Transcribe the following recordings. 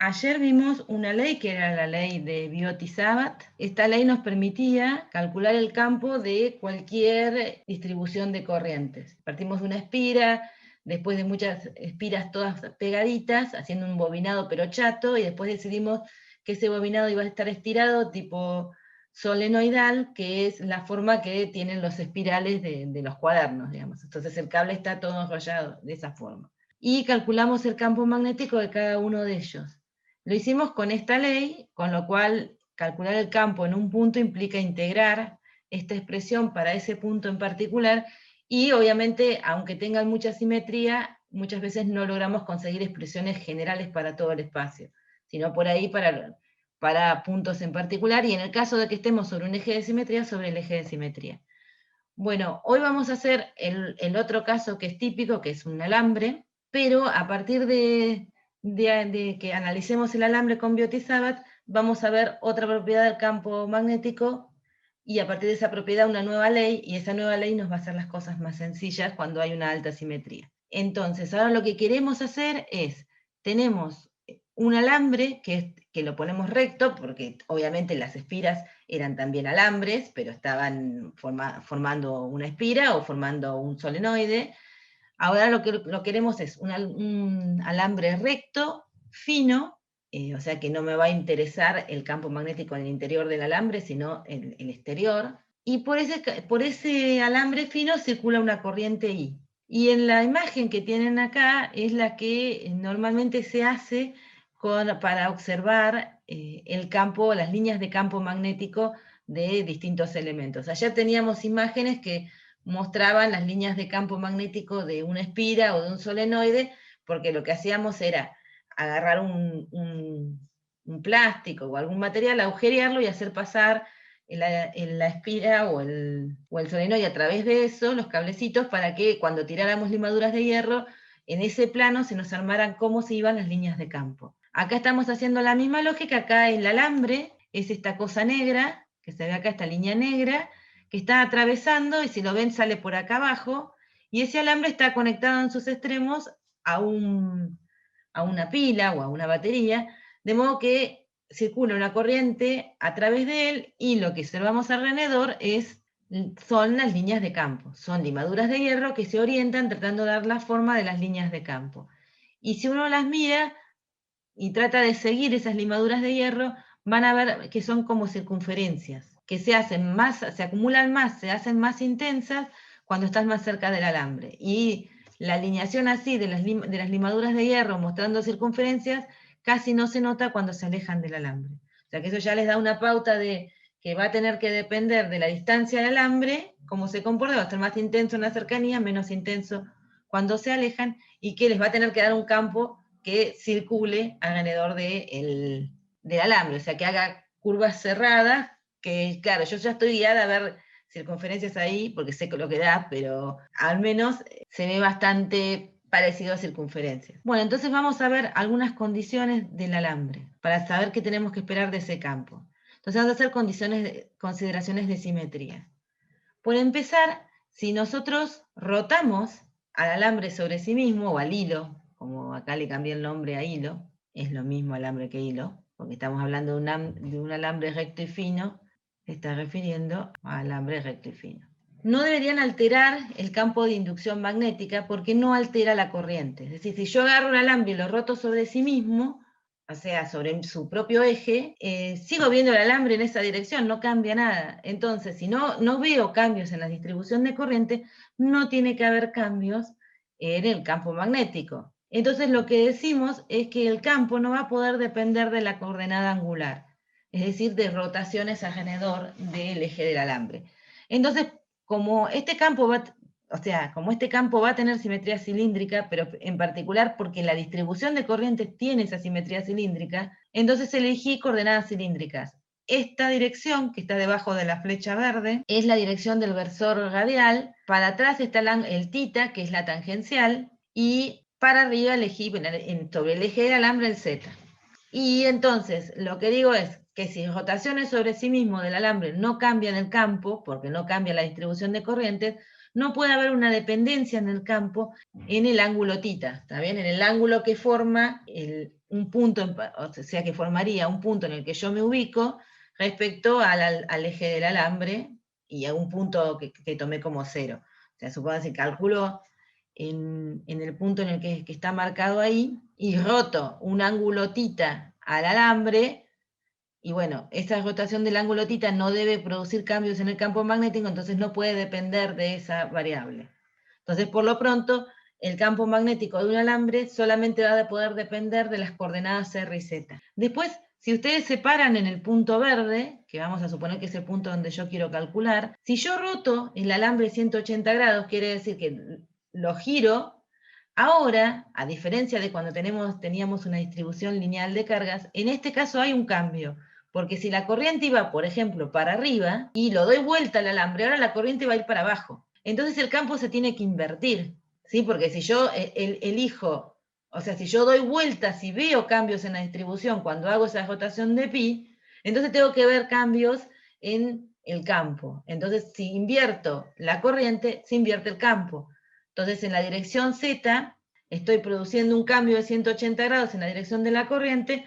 Ayer vimos una ley que era la ley de Biot-Savart. Esta ley nos permitía calcular el campo de cualquier distribución de corrientes. Partimos de una espira, después de muchas espiras todas pegaditas, haciendo un bobinado pero chato, y después decidimos que ese bobinado iba a estar estirado tipo solenoidal, que es la forma que tienen los espirales de los cuadernos, digamos. Entonces el cable está todo enrollado de esa forma. Y calculamos el campo magnético de cada uno de ellos. Lo hicimos con esta ley, con lo cual calcular el campo en un punto implica integrar esta expresión para ese punto en particular, y obviamente, aunque tengan mucha simetría, muchas veces no logramos conseguir expresiones generales para todo el espacio, sino por ahí para puntos en particular, y en el caso de que estemos sobre un eje de simetría, sobre el eje de simetría. Bueno, hoy vamos a hacer el otro caso que es típico, que es un alambre, pero a partir de que analicemos el alambre con Biot-Savart, vamos a ver otra propiedad del campo magnético, y a partir de esa propiedad una nueva ley, y esa nueva ley nos va a hacer las cosas más sencillas cuando hay una alta simetría. Entonces, ahora lo que queremos hacer es, tenemos un alambre que lo ponemos recto, porque obviamente las espiras eran también alambres, pero estaban formando una espira o formando un solenoide. Ahora lo que queremos es un alambre recto, fino, o sea que no me va a interesar el campo magnético en el interior del alambre, sino en el exterior. Y por ese alambre fino circula una corriente I. Y en la imagen que tienen acá es la que normalmente se hace para observar el campo, las líneas de campo magnético de distintos elementos. Ayer teníamos imágenes que mostraban las líneas de campo magnético de una espira o de un solenoide, porque lo que hacíamos era agarrar un plástico o algún material, agujerearlo y hacer pasar la espira o el solenoide a través de eso, los cablecitos, para que cuando tiráramos limaduras de hierro, en ese plano se nos armaran cómo se iban las líneas de campo. Acá estamos haciendo la misma lógica. Acá el alambre es esta cosa negra, que se ve acá, esta línea negra, que está atravesando, y si lo ven sale por acá abajo, y ese alambre está conectado en sus extremos a una pila o a una batería, de modo que circula una corriente a través de él, y lo que observamos alrededor son las líneas de campo, son limaduras de hierro que se orientan tratando de dar la forma de las líneas de campo. Y si uno las mira y trata de seguir esas limaduras de hierro, van a ver que son como circunferencias, que se acumulan más, se hacen más intensas cuando estás más cerca del alambre. Y la alineación así de las limaduras de hierro mostrando circunferencias casi no se nota cuando se alejan del alambre. O sea que eso ya les da una pauta de que va a tener que depender de la distancia del alambre, cómo se comporta, va a ser más intenso en la cercanía, menos intenso cuando se alejan, y que les va a tener que dar un campo que circule alrededor del alambre, o sea, que haga curvas cerradas, que claro, yo ya estoy guiada a ver circunferencias ahí, porque sé lo que da, pero al menos se ve bastante parecido a circunferencias. Bueno, entonces vamos a ver algunas condiciones del alambre, para saber qué tenemos que esperar de ese campo. Entonces vamos a hacer consideraciones de simetría. Por empezar, si nosotros rotamos al alambre sobre sí mismo, o al hilo, como acá le cambié el nombre a hilo, es lo mismo alambre que hilo, porque estamos hablando de un alambre recto y fino, se está refiriendo a alambre recto y fino. No deberían alterar el campo de inducción magnética, porque no altera la corriente. Es decir, si yo agarro un alambre y lo roto sobre sí mismo, o sea, sobre su propio eje, sigo viendo el alambre en esa dirección, no cambia nada. Entonces, si no veo cambios en la distribución de corriente, no tiene que haber cambios en el campo magnético. Entonces, lo que decimos es que el campo no va a poder depender de la coordenada angular, es decir, de rotaciones alrededor del eje del alambre. Entonces, como este campo va a tener simetría cilíndrica, pero en particular porque la distribución de corrientes tiene esa simetría cilíndrica, entonces elegí coordenadas cilíndricas. Esta dirección, que está debajo de la flecha verde, es la dirección del versor radial. Para atrás está el θ, que es la tangencial, y para arriba elegí sobre el eje del alambre el z. Y entonces lo que digo es que si rotaciones sobre sí mismo del alambre no cambian el campo, porque no cambia la distribución de corrientes, no puede haber una dependencia en el campo en el ángulo θ, ¿está bien? En el ángulo que forma un punto, o sea que formaría un punto en el que yo me ubico respecto al eje del alambre y a un punto que tomé como 0. O sea, supongo que calculo en el punto en el que está marcado ahí y roto un ángulo θ al alambre, y bueno, esa rotación del ángulo θ no debe producir cambios en el campo magnético, entonces no puede depender de esa variable. Entonces, por lo pronto, el campo magnético de un alambre solamente va a poder depender de las coordenadas R y Z. Después, si ustedes se paran en el punto verde, que vamos a suponer que es el punto donde yo quiero calcular, si yo roto el alambre 180 grados, quiere decir que lo giro. Ahora, a diferencia de cuando teníamos una distribución lineal de cargas, en este caso hay un cambio, porque si la corriente iba, por ejemplo, para arriba y lo doy vuelta al alambre, ahora la corriente va a ir para abajo. Entonces el campo se tiene que invertir, ¿sí? Porque si yo elijo, o sea, si yo doy vueltas y veo cambios en la distribución cuando hago esa rotación de pi, entonces tengo que ver cambios en el campo. Entonces, si invierto la corriente, se invierte el campo. Entonces, en la dirección Z, estoy produciendo un cambio de 180 grados en la dirección de la corriente,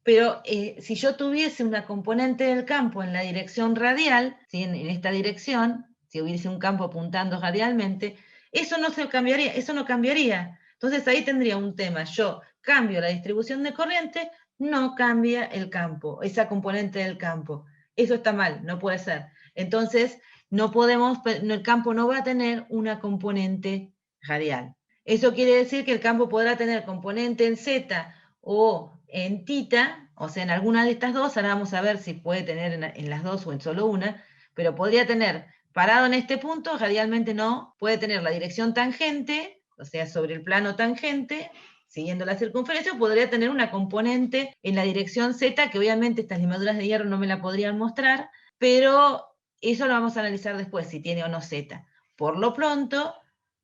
pero si yo tuviese una componente del campo en la dirección radial, ¿sí? en esta dirección, si hubiese un campo apuntando radialmente, eso no cambiaría, eso no cambiaría. Entonces ahí tendría un tema. Yo cambio la distribución de corriente, no cambia el campo, esa componente del campo. Eso está mal, no puede ser. Entonces, no podemos, el campo no va a tener una componente radial. Eso quiere decir que el campo podrá tener componente en Z o en θ, o sea, en alguna de estas dos. Ahora vamos a ver si puede tener en las dos o en solo una, pero podría tener parado en este punto, radialmente no, puede tener la dirección tangente, o sea, sobre el plano tangente, siguiendo la circunferencia, o podría tener una componente en la dirección Z, que obviamente estas limaduras de hierro no me la podrían mostrar, pero eso lo vamos a analizar después, si tiene o no Z. Por lo pronto,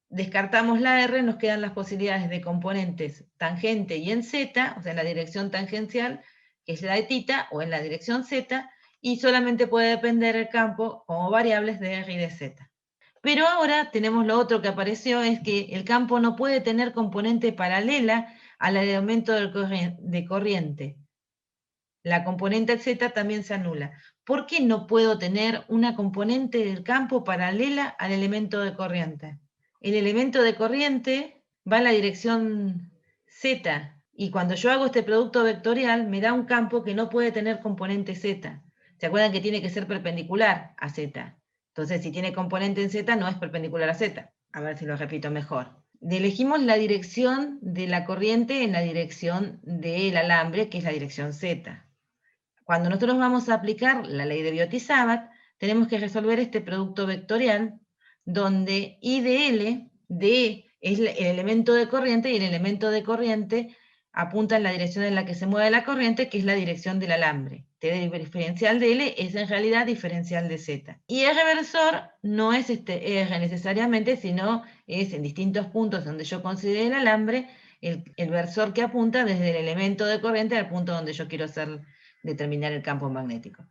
descartamos la R, nos quedan las posibilidades de componentes tangente y en Z, o sea, en la dirección tangencial, que es la de θ, o en la dirección Z, y solamente puede depender el campo como variables de R y de Z. Pero ahora tenemos lo otro que apareció, es que el campo no puede tener componente paralela a la de aumento de corriente. La componente Z también se anula. ¿Por qué no puedo tener una componente del campo paralela al elemento de corriente? El elemento de corriente va en la dirección Z, y cuando yo hago este producto vectorial me da un campo que no puede tener componente Z. ¿Se acuerdan que tiene que ser perpendicular a Z? Entonces, si tiene componente en Z, no es perpendicular a Z. A ver si lo repito mejor. Elegimos la dirección de la corriente en la dirección del alambre, que es la dirección Z. Cuando nosotros vamos a aplicar la ley de Biot-Savart, tenemos que resolver este producto vectorial, donde I de L, D es el elemento de corriente, y el elemento de corriente apunta en la dirección en la que se mueve la corriente, que es la dirección del alambre. T diferencial de L es en realidad diferencial de Z. Y el reversor no es este R necesariamente, sino es en distintos puntos donde yo considere el alambre, el versor que apunta desde el elemento de corriente al punto donde yo quiero determinar el campo magnético.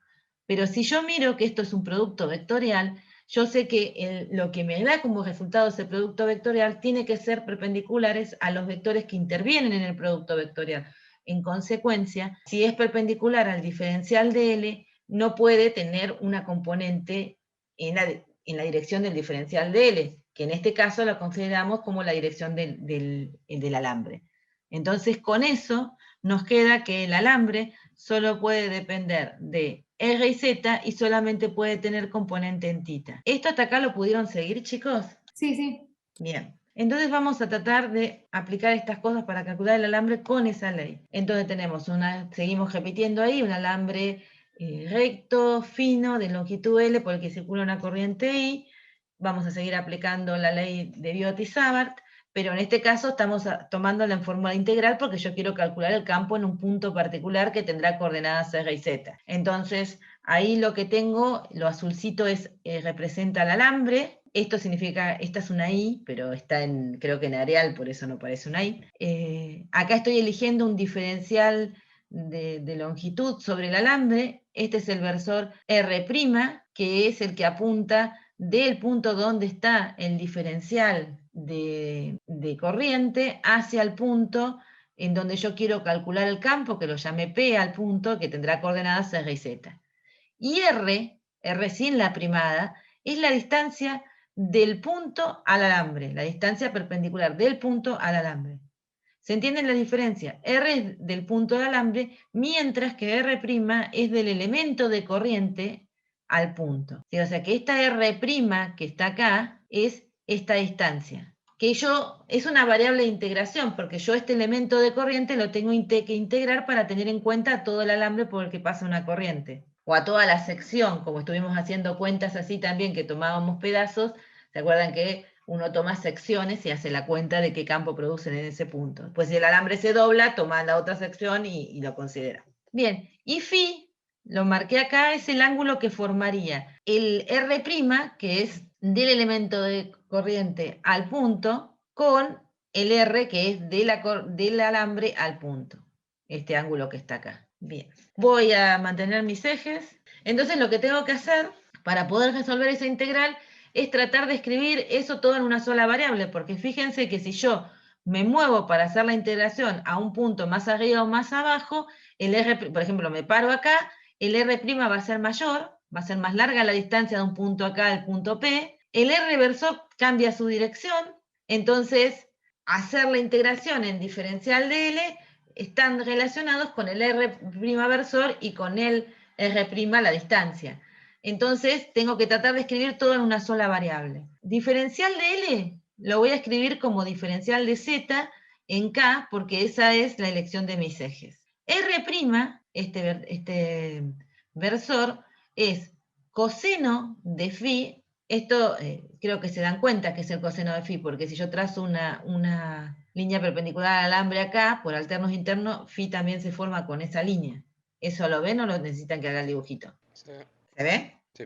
Pero si yo miro que esto es un producto vectorial, yo sé que lo que me da como resultado ese producto vectorial tiene que ser perpendiculares a los vectores que intervienen en el producto vectorial. En consecuencia, si es perpendicular al diferencial de L, no puede tener una componente en la dirección del diferencial de L, que en este caso la consideramos como la dirección del alambre. Entonces, con eso nos queda que el alambre solo puede depender de R y Z y solamente puede tener componente en θ. ¿Esto hasta acá lo pudieron seguir, chicos? Sí, sí. Bien. Entonces vamos a tratar de aplicar estas cosas para calcular el alambre con esa ley. Entonces tenemos seguimos repitiendo ahí, un alambre recto, fino, de longitud L, por el que circula una corriente I. Vamos a seguir aplicando la ley de Biot-Savart, pero en este caso estamos tomándola en fórmula integral porque yo quiero calcular el campo en un punto particular que tendrá coordenadas R y Z. Entonces, ahí lo que tengo, lo azulcito representa el alambre. Esto significa, esta es una I, pero está creo que en Arial, por eso no parece una I. Acá estoy eligiendo un diferencial de longitud sobre el alambre. Este es el versor R', que es el que apunta del punto donde está el diferencial de corriente hacia el punto en donde yo quiero calcular el campo, que lo llame P al punto, que tendrá coordenadas R y Z. Y R sin la primada, es la distancia del punto al alambre, la distancia perpendicular del punto al alambre. ¿Se entiende la diferencia? R es del punto al alambre, mientras que R' es del elemento de corriente al punto. ¿Sí? O sea que esta R' que está acá es esta distancia. Que es una variable de integración, porque yo este elemento de corriente lo tengo que integrar para tener en cuenta todo el alambre por el que pasa una corriente. O a toda la sección, como estuvimos haciendo cuentas así también, que tomábamos pedazos. ¿Se acuerdan que uno toma secciones y hace la cuenta de qué campo producen en ese punto? Pues si el alambre se dobla, toma la otra sección y lo considera. Bien, y phi, lo marqué acá, es el ángulo que formaría el R', que es del elemento de corriente al punto, con el R, que es del alambre al punto. Este ángulo que está acá. Bien, voy a mantener mis ejes. Entonces lo que tengo que hacer para poder resolver esa integral es tratar de escribir eso todo en una sola variable, porque fíjense que si yo me muevo para hacer la integración a un punto más arriba o más abajo, el R, por ejemplo, me paro acá, el R' va a ser mayor, va a ser más larga la distancia de un punto acá al punto P, el R versor cambia su dirección, entonces hacer la integración en diferencial de L están relacionados con el R' versor y con el R' la distancia. Entonces tengo que tratar de escribir todo en una sola variable. Diferencial de L lo voy a escribir como diferencial de Z en K, porque esa es la elección de mis ejes. R', este versor, es coseno de phi. Esto creo que se dan cuenta que es el coseno de phi, porque si yo trazo una línea perpendicular al alambre acá, por alternos internos, phi también se forma con esa línea. ¿Eso lo ven o lo necesitan que haga el dibujito? Sí. ¿Se ve? Sí.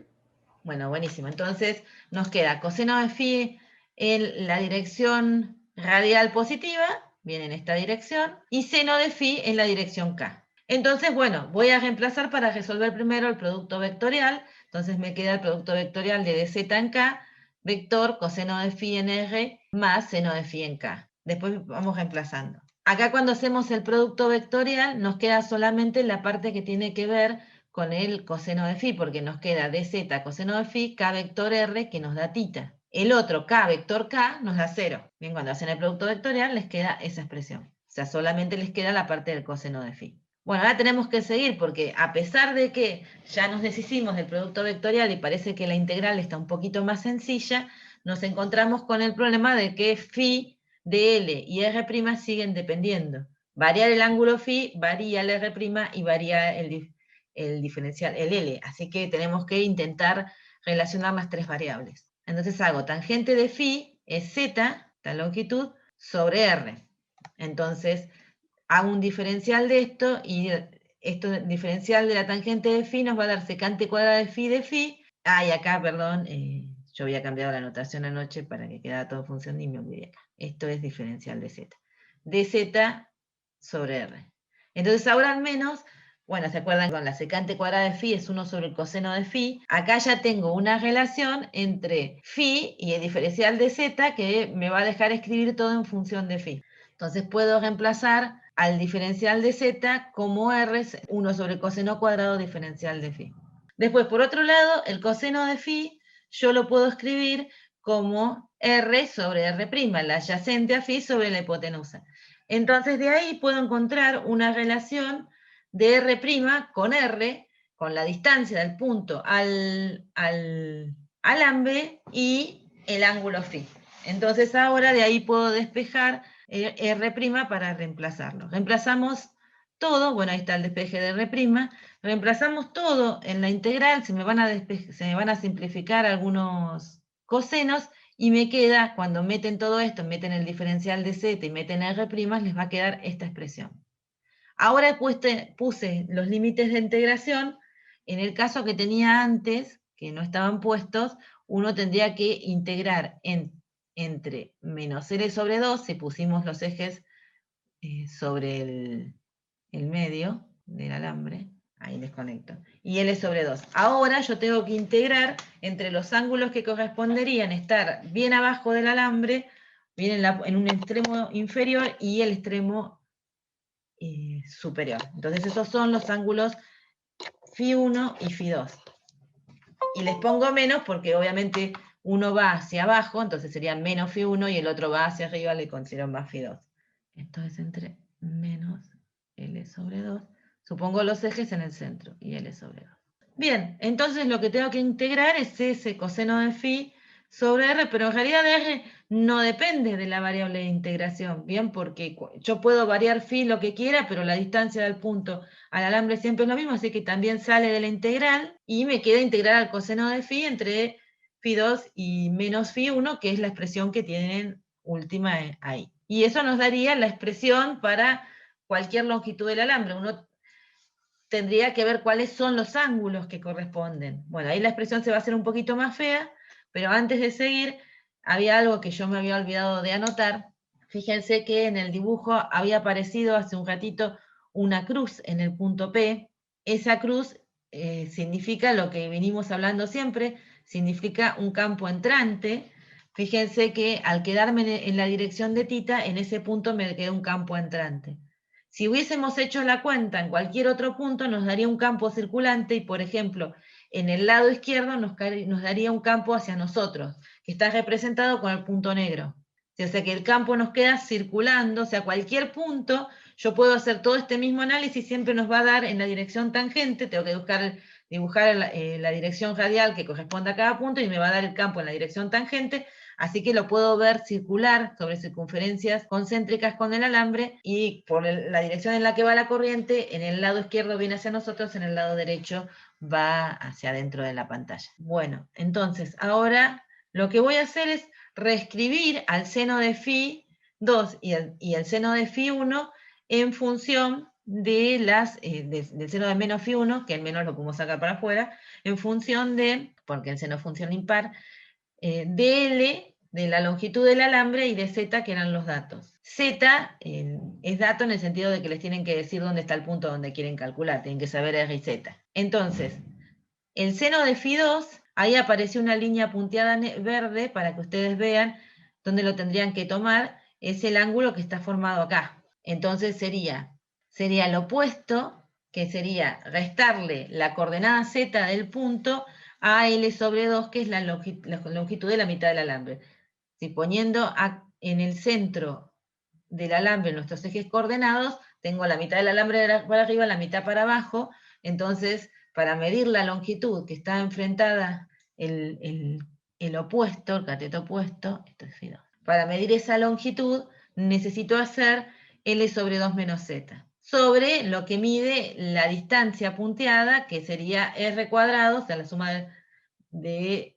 Bueno, buenísimo. Entonces nos queda coseno de phi en la dirección radial positiva, viene en esta dirección, y seno de phi en la dirección K. Entonces, bueno, voy a reemplazar para resolver primero el producto vectorial. Entonces me queda el producto vectorial de dz en K, vector coseno de phi en R más seno de phi en K. Después vamos reemplazando. Acá cuando hacemos el producto vectorial nos queda solamente la parte que tiene que ver con el coseno de phi, porque nos queda dz coseno de phi, k vector r, que nos da tita. El otro, k vector k, nos da 0. Bien, cuando hacen el producto vectorial les queda esa expresión. O sea, solamente les queda la parte del coseno de phi. Bueno, ahora tenemos que seguir, porque a pesar de que ya nos deshicimos del producto vectorial y parece que la integral está un poquito más sencilla, nos encontramos con el problema de que phi de L y R' siguen dependiendo. Variar el ángulo phi, varía el R' y varía el diferencial, el L. Así que tenemos que intentar relacionar las tres variables. Entonces hago tangente de phi es z, la longitud, sobre R. Entonces hago un diferencial de esto y esto diferencial de la tangente de phi nos va a dar secante cuadrada de phi. Y acá, perdón, yo había cambiado la notación anoche para que quedara todo función y me olvidé acá. Esto es diferencial de z. dz sobre R. Entonces ahora al menos, bueno, ¿se acuerdan? Con la secante cuadrada de phi es 1 sobre el coseno de phi. Acá ya tengo una relación entre phi y el diferencial de z que me va a dejar escribir todo en función de phi. Entonces puedo reemplazar al diferencial de z como r es 1 sobre el coseno cuadrado diferencial de phi. Después, por otro lado, el coseno de phi yo lo puedo escribir como r sobre r', la adyacente a phi sobre la hipotenusa. Entonces de ahí puedo encontrar una relación de r' con r, con la distancia del punto al alambre y el ángulo phi. Entonces ahora de ahí puedo despejar R' para reemplazarlo. Reemplazamos todo, bueno, ahí está el despeje de R', reemplazamos todo en la integral, se me van a simplificar algunos cosenos, y me queda, cuando meten todo esto, meten el diferencial de z y meten R', les va a quedar esta expresión. Ahora puse los límites de integración. En el caso que tenía antes, que no estaban puestos, uno tendría que integrar entre menos L sobre 2, si pusimos los ejes sobre el medio del alambre, ahí desconecto, y L sobre 2. Ahora yo tengo que integrar entre los ángulos que corresponderían estar bien abajo del alambre, bien en un extremo inferior y el extremo superior. Entonces esos son los ángulos φ1 y φ2. Y les pongo menos porque obviamente uno va hacia abajo, entonces sería menos φ1 y el otro va hacia arriba, le considero más φ2. Esto es entre menos L sobre 2. Supongo los ejes en el centro y L sobre 2. Bien, entonces lo que tengo que integrar es ese coseno de phi sobre R, pero en realidad R no depende de la variable de integración, ¿bien? Porque yo puedo variar phi lo que quiera, pero la distancia del punto al alambre siempre es lo mismo, así que también sale de la integral y me queda integrar al coseno de phi entre phi2 y menos phi1, que es la expresión que tienen última ahí. Y eso nos daría la expresión para cualquier longitud del alambre. Uno tendría que ver cuáles son los ángulos que corresponden. Bueno, ahí la expresión se va a hacer un poquito más fea, pero antes de seguir, había algo que yo me había olvidado de anotar. Fíjense que en el dibujo había aparecido hace un ratito una cruz en el punto P. Esa cruz significa lo que venimos hablando siempre, significa un campo entrante. Fíjense que al quedarme en la dirección de tita, en ese punto me queda un campo entrante. Si hubiésemos hecho la cuenta en cualquier otro punto, nos daría un campo circulante y, por ejemplo, en el lado izquierdo nos daría un campo hacia nosotros, que está representado con el punto negro. O sea que el campo nos queda circulando, o sea, cualquier punto, yo puedo hacer todo este mismo análisis, siempre nos va a dar en la dirección tangente, tengo que dibujar la dirección radial que corresponde a cada punto y me va a dar el campo en la dirección tangente, así que lo puedo ver circular sobre circunferencias concéntricas con el alambre y por la dirección en la que va la corriente, en el lado izquierdo viene hacia nosotros, en el lado derecho va hacia adentro de la pantalla. Bueno, entonces ahora lo que voy a hacer es reescribir al seno de φ2 y el seno de φ1 en función de del seno de menos φ1, que el menos lo podemos sacar para afuera, en función de, porque el seno es función impar, de L, de la longitud del alambre, y de Z, que eran los datos. Z es dato en el sentido de que les tienen que decir dónde está el punto donde quieren calcular, tienen que saber R y Z. Entonces, el seno de φ2, ahí apareció una línea punteada verde para que ustedes vean dónde lo tendrían que tomar, es el ángulo que está formado acá. Entonces sería el opuesto, que sería restarle la coordenada Z del punto a L sobre 2, que es la longitud de la mitad del alambre. Si poniendo en el centro del alambre nuestros ejes coordenados, tengo la mitad del alambre para arriba, la mitad para abajo, entonces para medir la longitud que está enfrentada el opuesto, el cateto opuesto, esto es φ2. Para medir esa longitud necesito hacer L sobre 2 menos Z, sobre lo que mide la distancia punteada, que sería R cuadrado, o sea, la suma de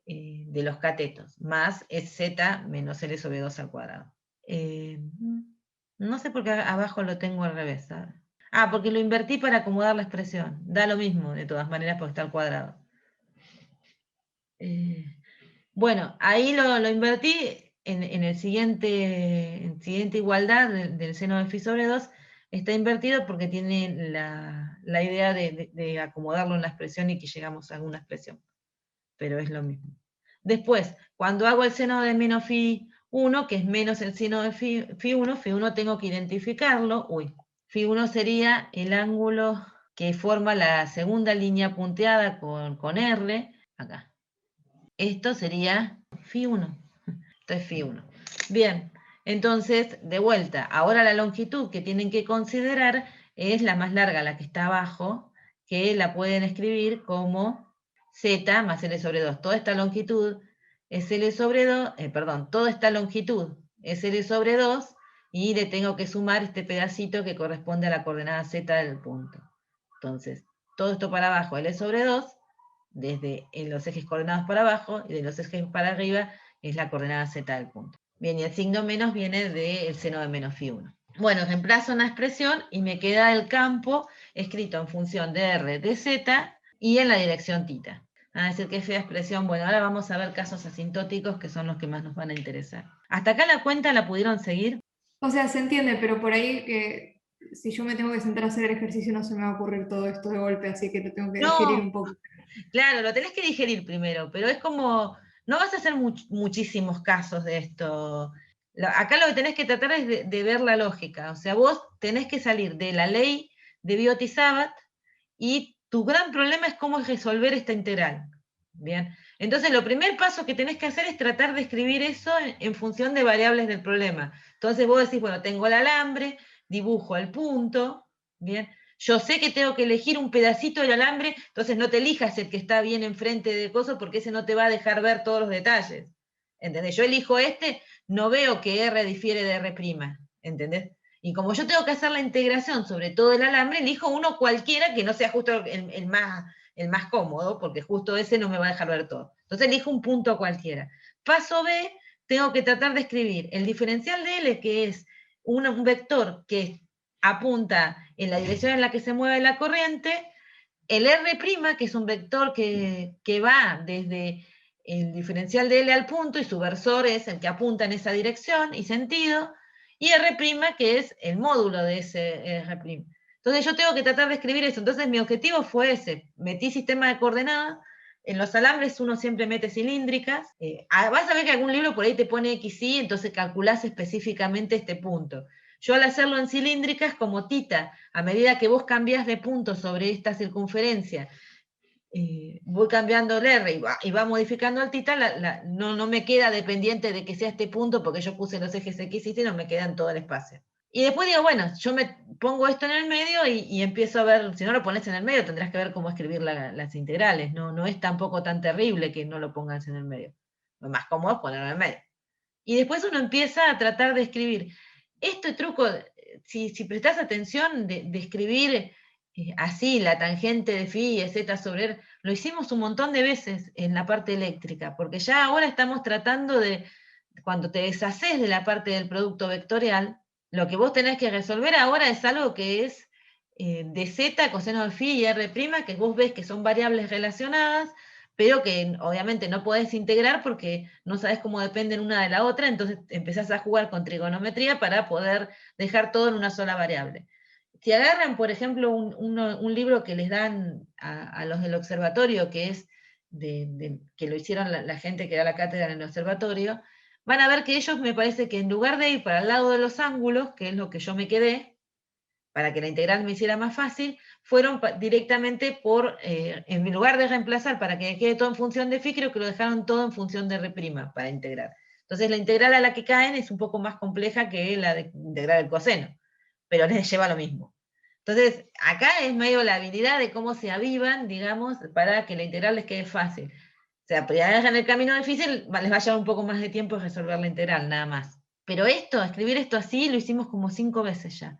los catetos, más es Z menos L sobre 2 al cuadrado. No sé por qué abajo lo tengo al revés, ¿sabes? Ah, porque lo invertí para acomodar la expresión. Da lo mismo, de todas maneras, porque está al cuadrado. Bueno, ahí lo invertí en el siguiente igualdad del seno de phi sobre 2. Está invertido porque tiene la idea de acomodarlo en la expresión y que llegamos a alguna expresión. Pero es lo mismo. Después, cuando hago el seno de menos φ1, que es menos el seno de φ1 tengo que identificarlo. φ1 sería el ángulo que forma la segunda línea punteada con R, acá. Esto sería φ1. Esto es φ1. Bien, entonces, de vuelta, ahora la longitud que tienen que considerar es la más larga, la que está abajo, que la pueden escribir como Z más L sobre 2. Toda esta longitud es L sobre 2, toda esta longitud es L sobre 2, y le tengo que sumar este pedacito que corresponde a la coordenada Z del punto. Entonces, todo esto para abajo, L sobre 2, desde los ejes coordenados para abajo, y de los ejes para arriba es la coordenada Z del punto. Bien, y el signo menos viene del seno de menos φ1. Bueno, reemplazo una expresión y me queda el campo escrito en función de R de Z y en la dirección tita. Van a decir qué fea expresión. Bueno, ahora vamos a ver casos asintóticos, que son los que más nos van a interesar. ¿Hasta acá la cuenta la pudieron seguir? O sea, se entiende, pero por ahí que si yo me tengo que sentar a hacer el ejercicio no se me va a ocurrir todo esto de golpe, así que lo tengo que digerir No, un poco. claro, lo tenés que digerir primero, pero es como, no vas a hacer muchísimos casos de esto. Acá lo que tenés que tratar es de ver la lógica, o sea, vos tenés que salir de la ley de Biot-Savart y tu gran problema es cómo resolver esta integral. Bien, entonces lo primer paso que tenés que hacer es tratar de escribir eso en función de variables del problema. Entonces vos decís, bueno, tengo el alambre, dibujo el punto, bien, yo sé que tengo que elegir un pedacito del alambre, entonces no te elijas el que está bien enfrente de cosas porque ese no te va a dejar ver todos los detalles. ¿Entendés? Yo elijo este, no veo que R difiere de R', ¿entendés? Y como yo tengo que hacer la integración sobre todo el alambre, elijo uno cualquiera que no sea justo el más cómodo, porque justo ese no me va a dejar ver todo. Entonces elijo un punto cualquiera. Paso B, tengo que tratar de escribir el diferencial de L, que es un vector que apunta en la dirección en la que se mueve la corriente, el R', que es un vector que va desde el diferencial de L al punto, y su versor es el que apunta en esa dirección y sentido, y R', que es el módulo de ese R'. Entonces yo tengo que tratar de escribir eso. Entonces mi objetivo fue ese. Metí sistema de coordenadas. En los alambres uno siempre mete cilíndricas. Vas a ver que algún libro por ahí te pone XY, entonces calculás específicamente este punto. Yo al hacerlo en cilíndricas, como tita, a medida que vos cambiás de punto sobre esta circunferencia, voy cambiando el R y va modificando el tita, no me queda dependiente de que sea este punto, porque yo puse los ejes X y Y, no me queda en todo el espacio. Y después digo, bueno, yo me pongo esto en el medio y empiezo a ver, si no lo pones en el medio, tendrás que ver cómo escribir las integrales. No es tampoco tan terrible que no lo pongas en el medio. Lo más cómodo es ponerlo en el medio. Y después uno empieza a tratar de escribir. Este truco, si prestás atención de escribir así, la tangente de phi y z sobre R, lo hicimos un montón de veces en la parte eléctrica, porque ya ahora estamos tratando de, cuando te deshaces de la parte del producto vectorial, lo que vos tenés que resolver ahora es algo que es de z, coseno de phi y r', que vos ves que son variables relacionadas, pero que obviamente no podés integrar porque no sabes cómo dependen una de la otra, entonces empezás a jugar con trigonometría para poder dejar todo en una sola variable. Si agarran, por ejemplo, un libro que les dan a los del observatorio, que es que lo hicieron la gente que da la cátedra en el observatorio, van a ver que ellos, me parece que en lugar de ir para el lado de los ángulos, que es lo que yo me quedé, para que la integral me hiciera más fácil, fueron directamente en lugar de reemplazar para que quede todo en función de phi, creo que lo dejaron todo en función de R' para integrar. Entonces la integral a la que caen es un poco más compleja que la de integrar el coseno, pero les lleva lo mismo. Entonces, acá es medio la habilidad de cómo se avivan, digamos, para que la integral les quede fácil. O sea, ya dejan el camino difícil, les va a llevar un poco más de tiempo resolver la integral, nada más. Pero escribir esto así, lo hicimos como 5 veces ya.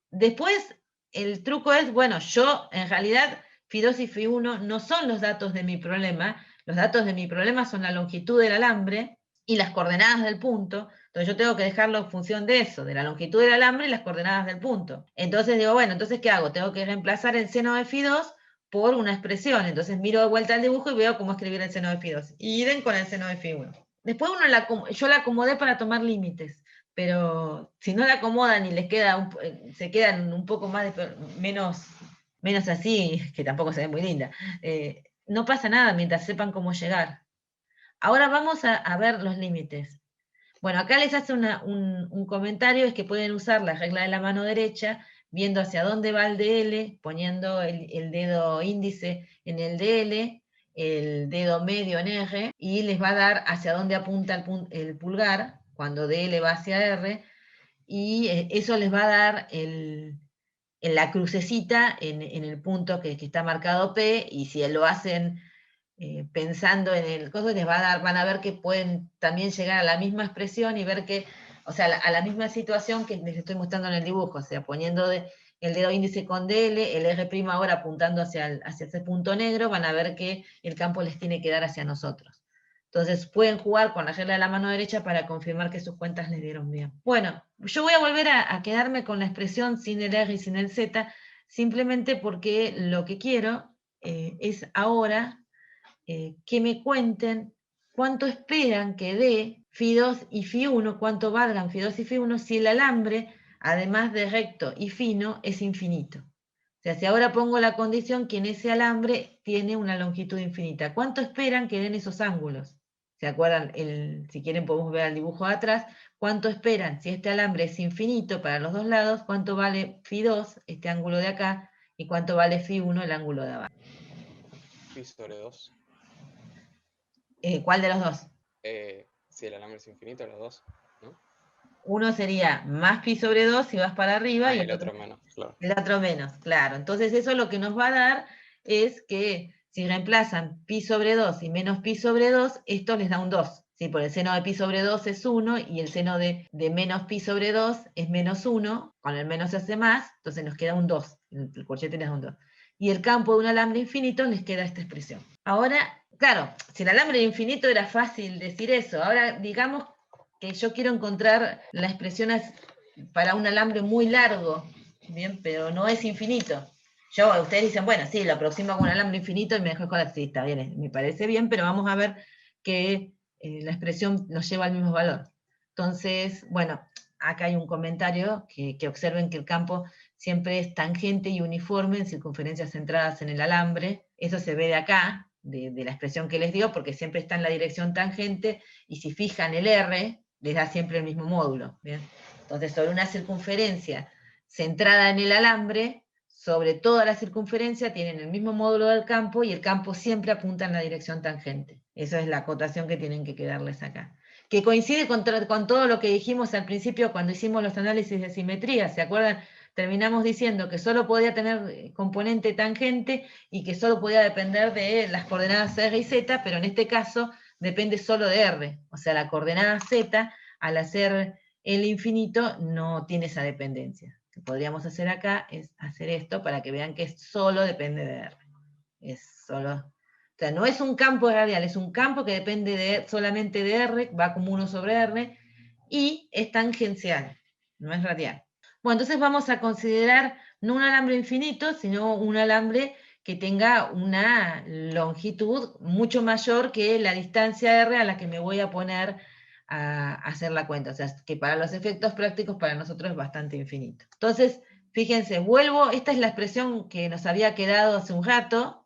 Después, el truco es, bueno, yo en realidad Φ2 y Φ1 no son los datos de mi problema, los datos de mi problema son la longitud del alambre y las coordenadas del punto, entonces yo tengo que dejarlo en función de eso, de la longitud del alambre y las coordenadas del punto. Entonces digo, bueno, entonces ¿qué hago? Tengo que reemplazar el seno de Φ2 por una expresión, entonces miro de vuelta al dibujo y veo cómo escribir el seno de Φ2. Y idem con el seno de Φ1. Después yo la acomodé para tomar límites, pero si no la acomodan y les queda se quedan un poco más menos así, que tampoco se ve muy linda, no pasa nada mientras sepan cómo llegar. Ahora vamos a ver los límites. Bueno, acá les hace un comentario, es que pueden usar la regla de la mano derecha, viendo hacia dónde va el DL, poniendo el dedo índice en el DL, el dedo medio en R, y les va a dar hacia dónde apunta el pulgar, cuando DL va hacia R, y eso les va a dar en la crucecita en el punto que está marcado P, y si lo hacen pensando en el coso, van a ver que pueden también llegar a la misma expresión y ver que, o sea, a la misma situación que les estoy mostrando en el dibujo, o sea, poniendo el dedo índice con DL, el R' ahora apuntando hacia ese punto negro, van a ver que el campo les tiene que dar hacia nosotros. Entonces pueden jugar con la regla de la mano derecha para confirmar que sus cuentas les dieron bien. Bueno, yo voy a volver a quedarme con la expresión sin el R y sin el Z, simplemente porque lo que quiero es ahora que me cuenten cuánto esperan que dé Φ2 y Φ1, cuánto valgan Φ2 y Φ1 si el alambre, además de recto y fino, es infinito. O sea, si ahora pongo la condición que en ese alambre tiene una longitud infinita, ¿cuánto esperan que den esos ángulos? ¿Se acuerdan? Si quieren podemos ver el dibujo de atrás. ¿Cuánto esperan? Si este alambre es infinito para los dos lados, ¿cuánto vale φ2, este ángulo de acá, y cuánto vale φ1, el ángulo de abajo? Pi sobre 2. ¿Cuál de los dos? Si el alambre es infinito, los dos, ¿no? Uno sería más pi sobre 2 si vas para arriba, y el otro menos, claro. El otro menos, claro. Entonces eso lo que nos va a dar es que si reemplazan pi sobre 2 y menos pi sobre 2, esto les da un 2. ¿Sí? Por el seno de pi sobre 2 es 1 y el seno de menos pi sobre 2 es menos 1. Con el menos se hace más, entonces nos queda un 2. El corchete les da un 2. Y el campo de un alambre infinito les queda esta expresión. Ahora, claro, si el alambre infinito era fácil decir eso. Ahora digamos que yo quiero encontrar la expresión para un alambre muy largo, bien, pero no es infinito. Ustedes dicen, bueno, sí, lo aproximo con un alambre infinito y me dejo con la sí, está bien, me parece bien, pero vamos a ver que la expresión nos lleva al mismo valor. Entonces, bueno, acá hay un comentario que observen que el campo siempre es tangente y uniforme en circunferencias centradas en el alambre. Eso se ve de acá, de la expresión que les dio, porque siempre está en la dirección tangente, y si fijan el R, les da siempre el mismo módulo. ¿Bien? Entonces, sobre una circunferencia centrada en el alambre, sobre toda la circunferencia tienen el mismo módulo del campo, y el campo siempre apunta en la dirección tangente. Esa es la acotación que tienen que quedarles acá. Que coincide con todo lo que dijimos al principio cuando hicimos los análisis de simetría. ¿Se acuerdan? Terminamos diciendo que solo podía tener componente tangente y que solo podía depender de las coordenadas R y Z, pero en este caso depende solo de R. O sea, la coordenada Z, al hacer el infinito, no tiene esa dependencia. Lo que podríamos hacer acá es hacer esto para que vean que solo depende de R. Es solo... O sea, no es un campo radial, es un campo que depende solamente de R, va como 1 sobre R, y es tangencial, no es radial. Bueno, entonces vamos a considerar no un alambre infinito, sino un alambre que tenga una longitud mucho mayor que la distancia R a la que me voy a poner a hacer la cuenta. O sea, que para los efectos prácticos para nosotros es bastante infinito. Entonces, fíjense, vuelvo, esta es la expresión que nos había quedado hace un rato,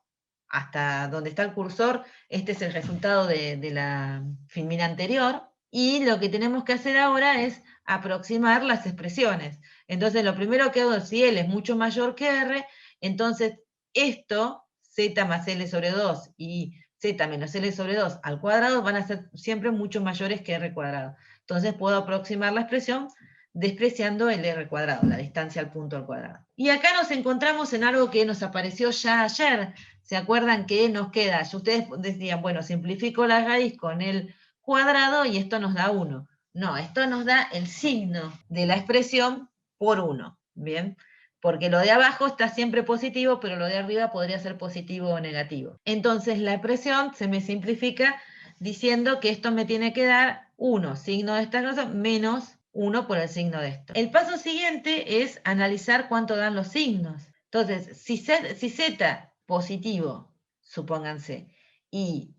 hasta donde está el cursor. Este es el resultado de la filmina anterior, y lo que tenemos que hacer ahora es aproximar las expresiones. Entonces, lo primero que hago, si L es mucho mayor que R, entonces esto, Z más L sobre 2 y Z menos L sobre 2 al cuadrado, van a ser siempre mucho mayores que R cuadrado. Entonces puedo aproximar la expresión despreciando el R cuadrado, la distancia al punto al cuadrado. Y acá nos encontramos en algo que nos apareció ya ayer. ¿Se acuerdan que nos queda? Ustedes decían, bueno, simplifico la raíz con el cuadrado y esto nos da 1. No, esto nos da el signo de la expresión por 1, ¿bien? Porque lo de abajo está siempre positivo, pero lo de arriba podría ser positivo o negativo. Entonces la expresión se me simplifica diciendo que esto me tiene que dar 1, signo de esta cosa, menos 1 por el signo de esto. El paso siguiente es analizar cuánto dan los signos. Entonces, si Z positivo, supónganse, y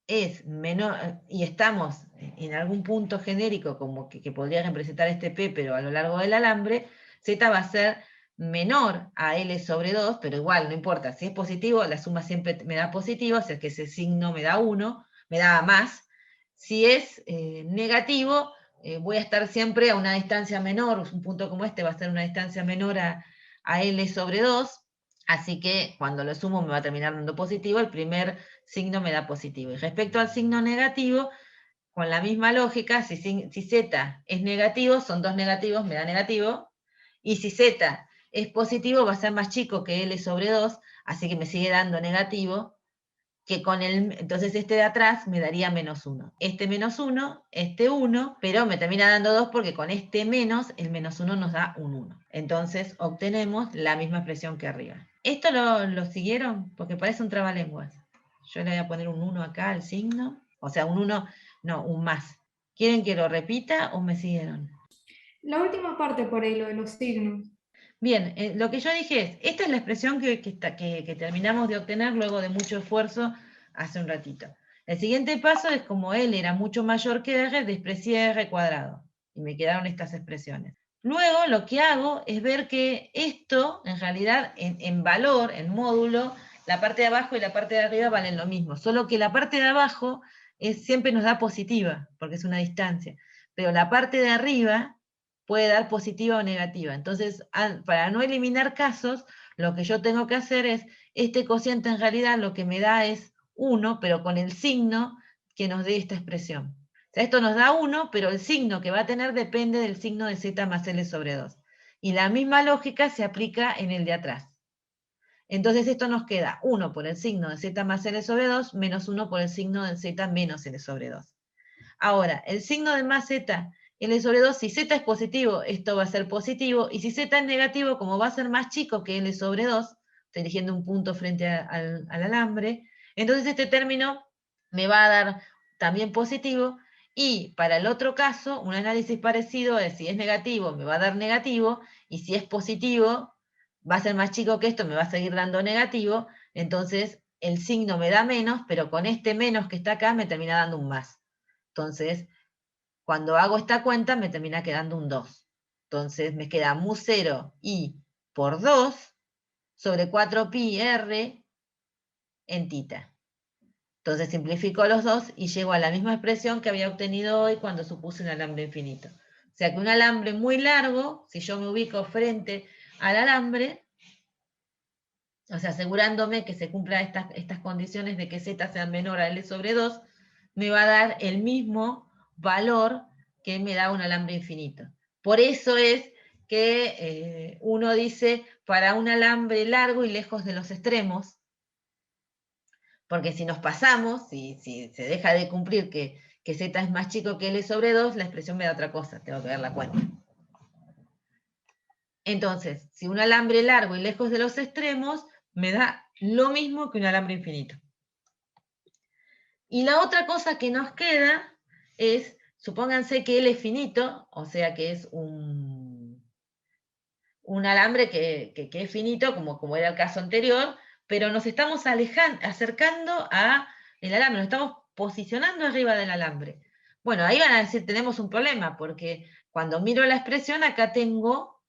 es menor, y estamos en algún punto genérico como que podría representar este P, pero a lo largo del alambre, Z va a ser menor a L sobre 2, pero igual, no importa, si es positivo, la suma siempre me da positivo, o sea que ese signo me da 1, me da más. Si es negativo, voy a estar siempre a una distancia menor, un punto como este va a ser una distancia menor a L sobre 2, así que cuando lo sumo me va a terminar dando positivo, el primer signo me da positivo. Y respecto al signo negativo, con la misma lógica, si Z es negativo, son dos negativos, me da negativo, y si Z es positivo, va a ser más chico que L sobre 2, así que me sigue dando negativo, que con entonces este de atrás me daría menos 1. Este menos 1, este 1, pero me termina dando 2 porque con este menos, el menos 1 nos da un 1. Entonces obtenemos la misma expresión que arriba. ¿Esto lo siguieron? Porque parece un trabalenguas. Yo le voy a poner un 1 acá al signo. O sea, un 1, no, un más. ¿Quieren que lo repita o me siguieron? La última parte por ahí, lo de los signos. Bien, lo que yo dije es, esta es la expresión que terminamos de obtener luego de mucho esfuerzo hace un ratito. El siguiente paso es, como L era mucho mayor que R, desprecié R cuadrado. Y me quedaron estas expresiones. Luego lo que hago es ver que esto, en realidad, en valor, en módulo, la parte de abajo y la parte de arriba valen lo mismo. Solo que la parte de abajo siempre nos da positiva, porque es una distancia, pero la parte de arriba puede dar positiva o negativa. Entonces, para no eliminar casos, lo que yo tengo que hacer es, este cociente en realidad lo que me da es 1, pero con el signo que nos dé esta expresión. O sea, esto nos da 1, pero el signo que va a tener depende del signo de z más L sobre 2. Y la misma lógica se aplica en el de atrás. Entonces esto nos queda 1 por el signo de z más L sobre 2, menos 1 por el signo de z menos L sobre 2. Ahora, el signo de más z, L sobre 2, si z es positivo, esto va a ser positivo, y si z es negativo, como va a ser más chico que L sobre 2, estoy eligiendo un punto frente al alambre, entonces este término me va a dar también positivo, y para el otro caso, un análisis parecido es, si es negativo, me va a dar negativo, y si es positivo, va a ser más chico que esto, me va a seguir dando negativo, entonces el signo me da menos, pero con este menos que está acá me termina dando un más. Entonces, cuando hago esta cuenta me termina quedando un 2. Entonces me queda mu 0 i por 2 sobre 4pi r en tita. Entonces simplifico los dos y llego a la misma expresión que había obtenido hoy cuando supuse un alambre infinito. O sea que un alambre muy largo, si yo me ubico frente al alambre, o sea, asegurándome que se cumplan estas condiciones de que z sea menor a L sobre 2, me va a dar el mismo valor que me da un alambre infinito. Por eso es que uno dice para un alambre largo y lejos de los extremos, porque si nos pasamos, si se deja de cumplir que z es más chico que L sobre 2, la expresión me da otra cosa, tengo que dar la cuenta. Entonces, si un alambre largo y lejos de los extremos, me da lo mismo que un alambre infinito. Y la otra cosa que nos queda es, supónganse que L es finito, o sea que es un alambre que es finito, como era el caso anterior, pero nos estamos acercando al alambre, nos estamos posicionando arriba del alambre. Bueno, ahí van a decir, tenemos un problema, porque cuando miro la expresión, acá tengo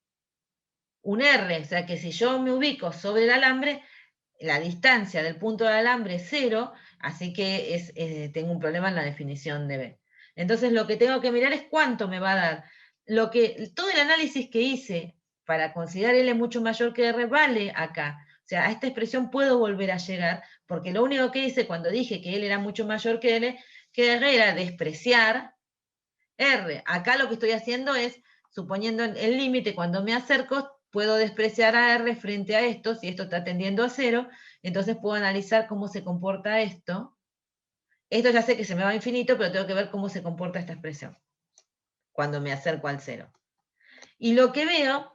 un R, o sea que si yo me ubico sobre el alambre, la distancia del punto del alambre es 0, así que tengo un problema en la definición de B. Entonces lo que tengo que mirar es cuánto me va a dar. Todo el análisis que hice para considerar L mucho mayor que R vale acá. O sea, a esta expresión puedo volver a llegar, porque lo único que hice cuando dije que L era mucho mayor que R era despreciar R. Acá lo que estoy haciendo es, suponiendo el límite, cuando me acerco, puedo despreciar a R frente a esto, si esto está tendiendo a 0, entonces puedo analizar cómo se comporta esto. Esto ya sé que se me va a infinito, pero tengo que ver cómo se comporta esta expresión cuando me acerco al 0. Y lo que veo,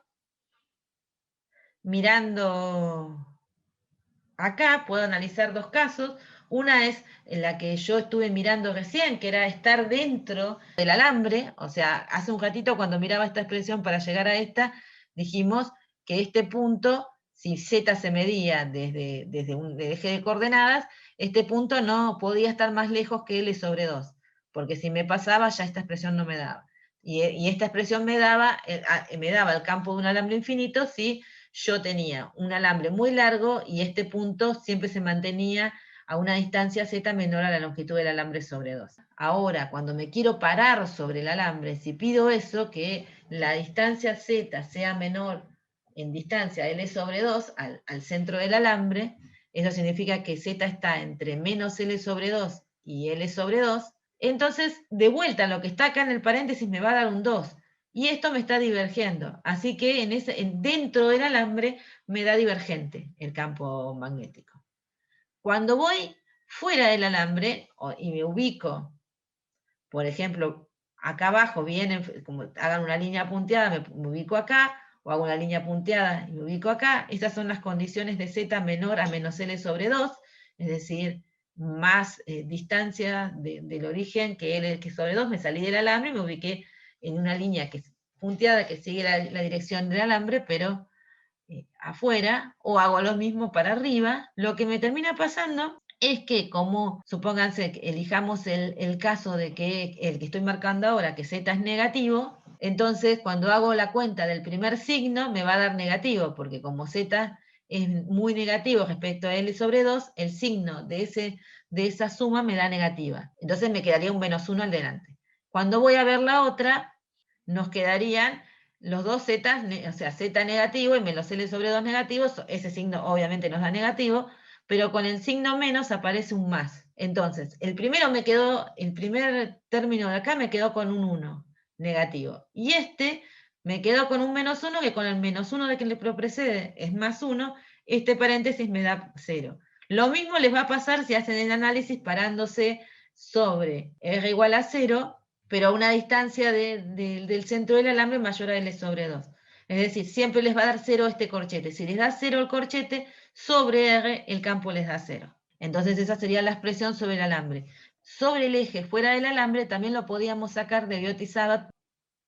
mirando acá, puedo analizar dos casos. Una es la que yo estuve mirando recién, que era estar dentro del alambre. O sea, hace un ratito cuando miraba esta expresión para llegar a esta, dijimos que este punto, si z se medía desde un eje de coordenadas, este punto no podía estar más lejos que L sobre 2, porque si me pasaba ya esta expresión no me daba. Y esta expresión me daba el campo de un alambre infinito si yo tenía un alambre muy largo y este punto siempre se mantenía a una distancia z menor a la longitud del alambre sobre 2. Ahora, cuando me quiero parar sobre el alambre, si pido eso, que la distancia z sea menor en distancia L sobre 2 al centro del alambre, eso significa que z está entre menos L sobre 2 y L sobre 2, entonces, de vuelta, lo que está acá en el paréntesis me va a dar un 2. Y esto me está divergiendo. Así que dentro del alambre me da divergente el campo magnético. Cuando voy fuera del alambre y me ubico, por ejemplo, acá abajo vienen, como hagan una línea punteada, me ubico acá, o hago una línea punteada y me ubico acá, estas son las condiciones de z menor a menos L sobre 2, es decir, más distancia del origen que L que sobre 2, me salí del alambre y me ubiqué en una línea que es punteada, que sigue la dirección del alambre, pero afuera, o hago lo mismo para arriba. Lo que me termina pasando es que, como supónganse que elijamos el caso de que el que estoy marcando ahora, que z es negativo, entonces cuando hago la cuenta del primer signo me va a dar negativo, porque como z es muy negativo respecto a L sobre 2, el signo de esa suma me da negativa. Entonces me quedaría un -1 al delante. Cuando voy a ver la otra, nos quedarían los dos zetas, o sea, z negativo y menos L sobre 2 negativos, ese signo obviamente nos da negativo, pero con el signo menos aparece un más. Entonces, el primer término de acá me quedó con un 1 negativo. Y este me quedó con un -1 que con el -1 de que le precede es +1, este paréntesis me da 0. Lo mismo les va a pasar si hacen el análisis parándose sobre R igual a 0, pero a una distancia del centro del alambre mayor a L sobre 2. Es decir, siempre les va a dar 0 este corchete. Si les da 0 el corchete, sobre R el campo les da 0. Entonces esa sería la expresión sobre el alambre. Sobre el eje fuera del alambre también lo podíamos sacar de Biot y Sabat.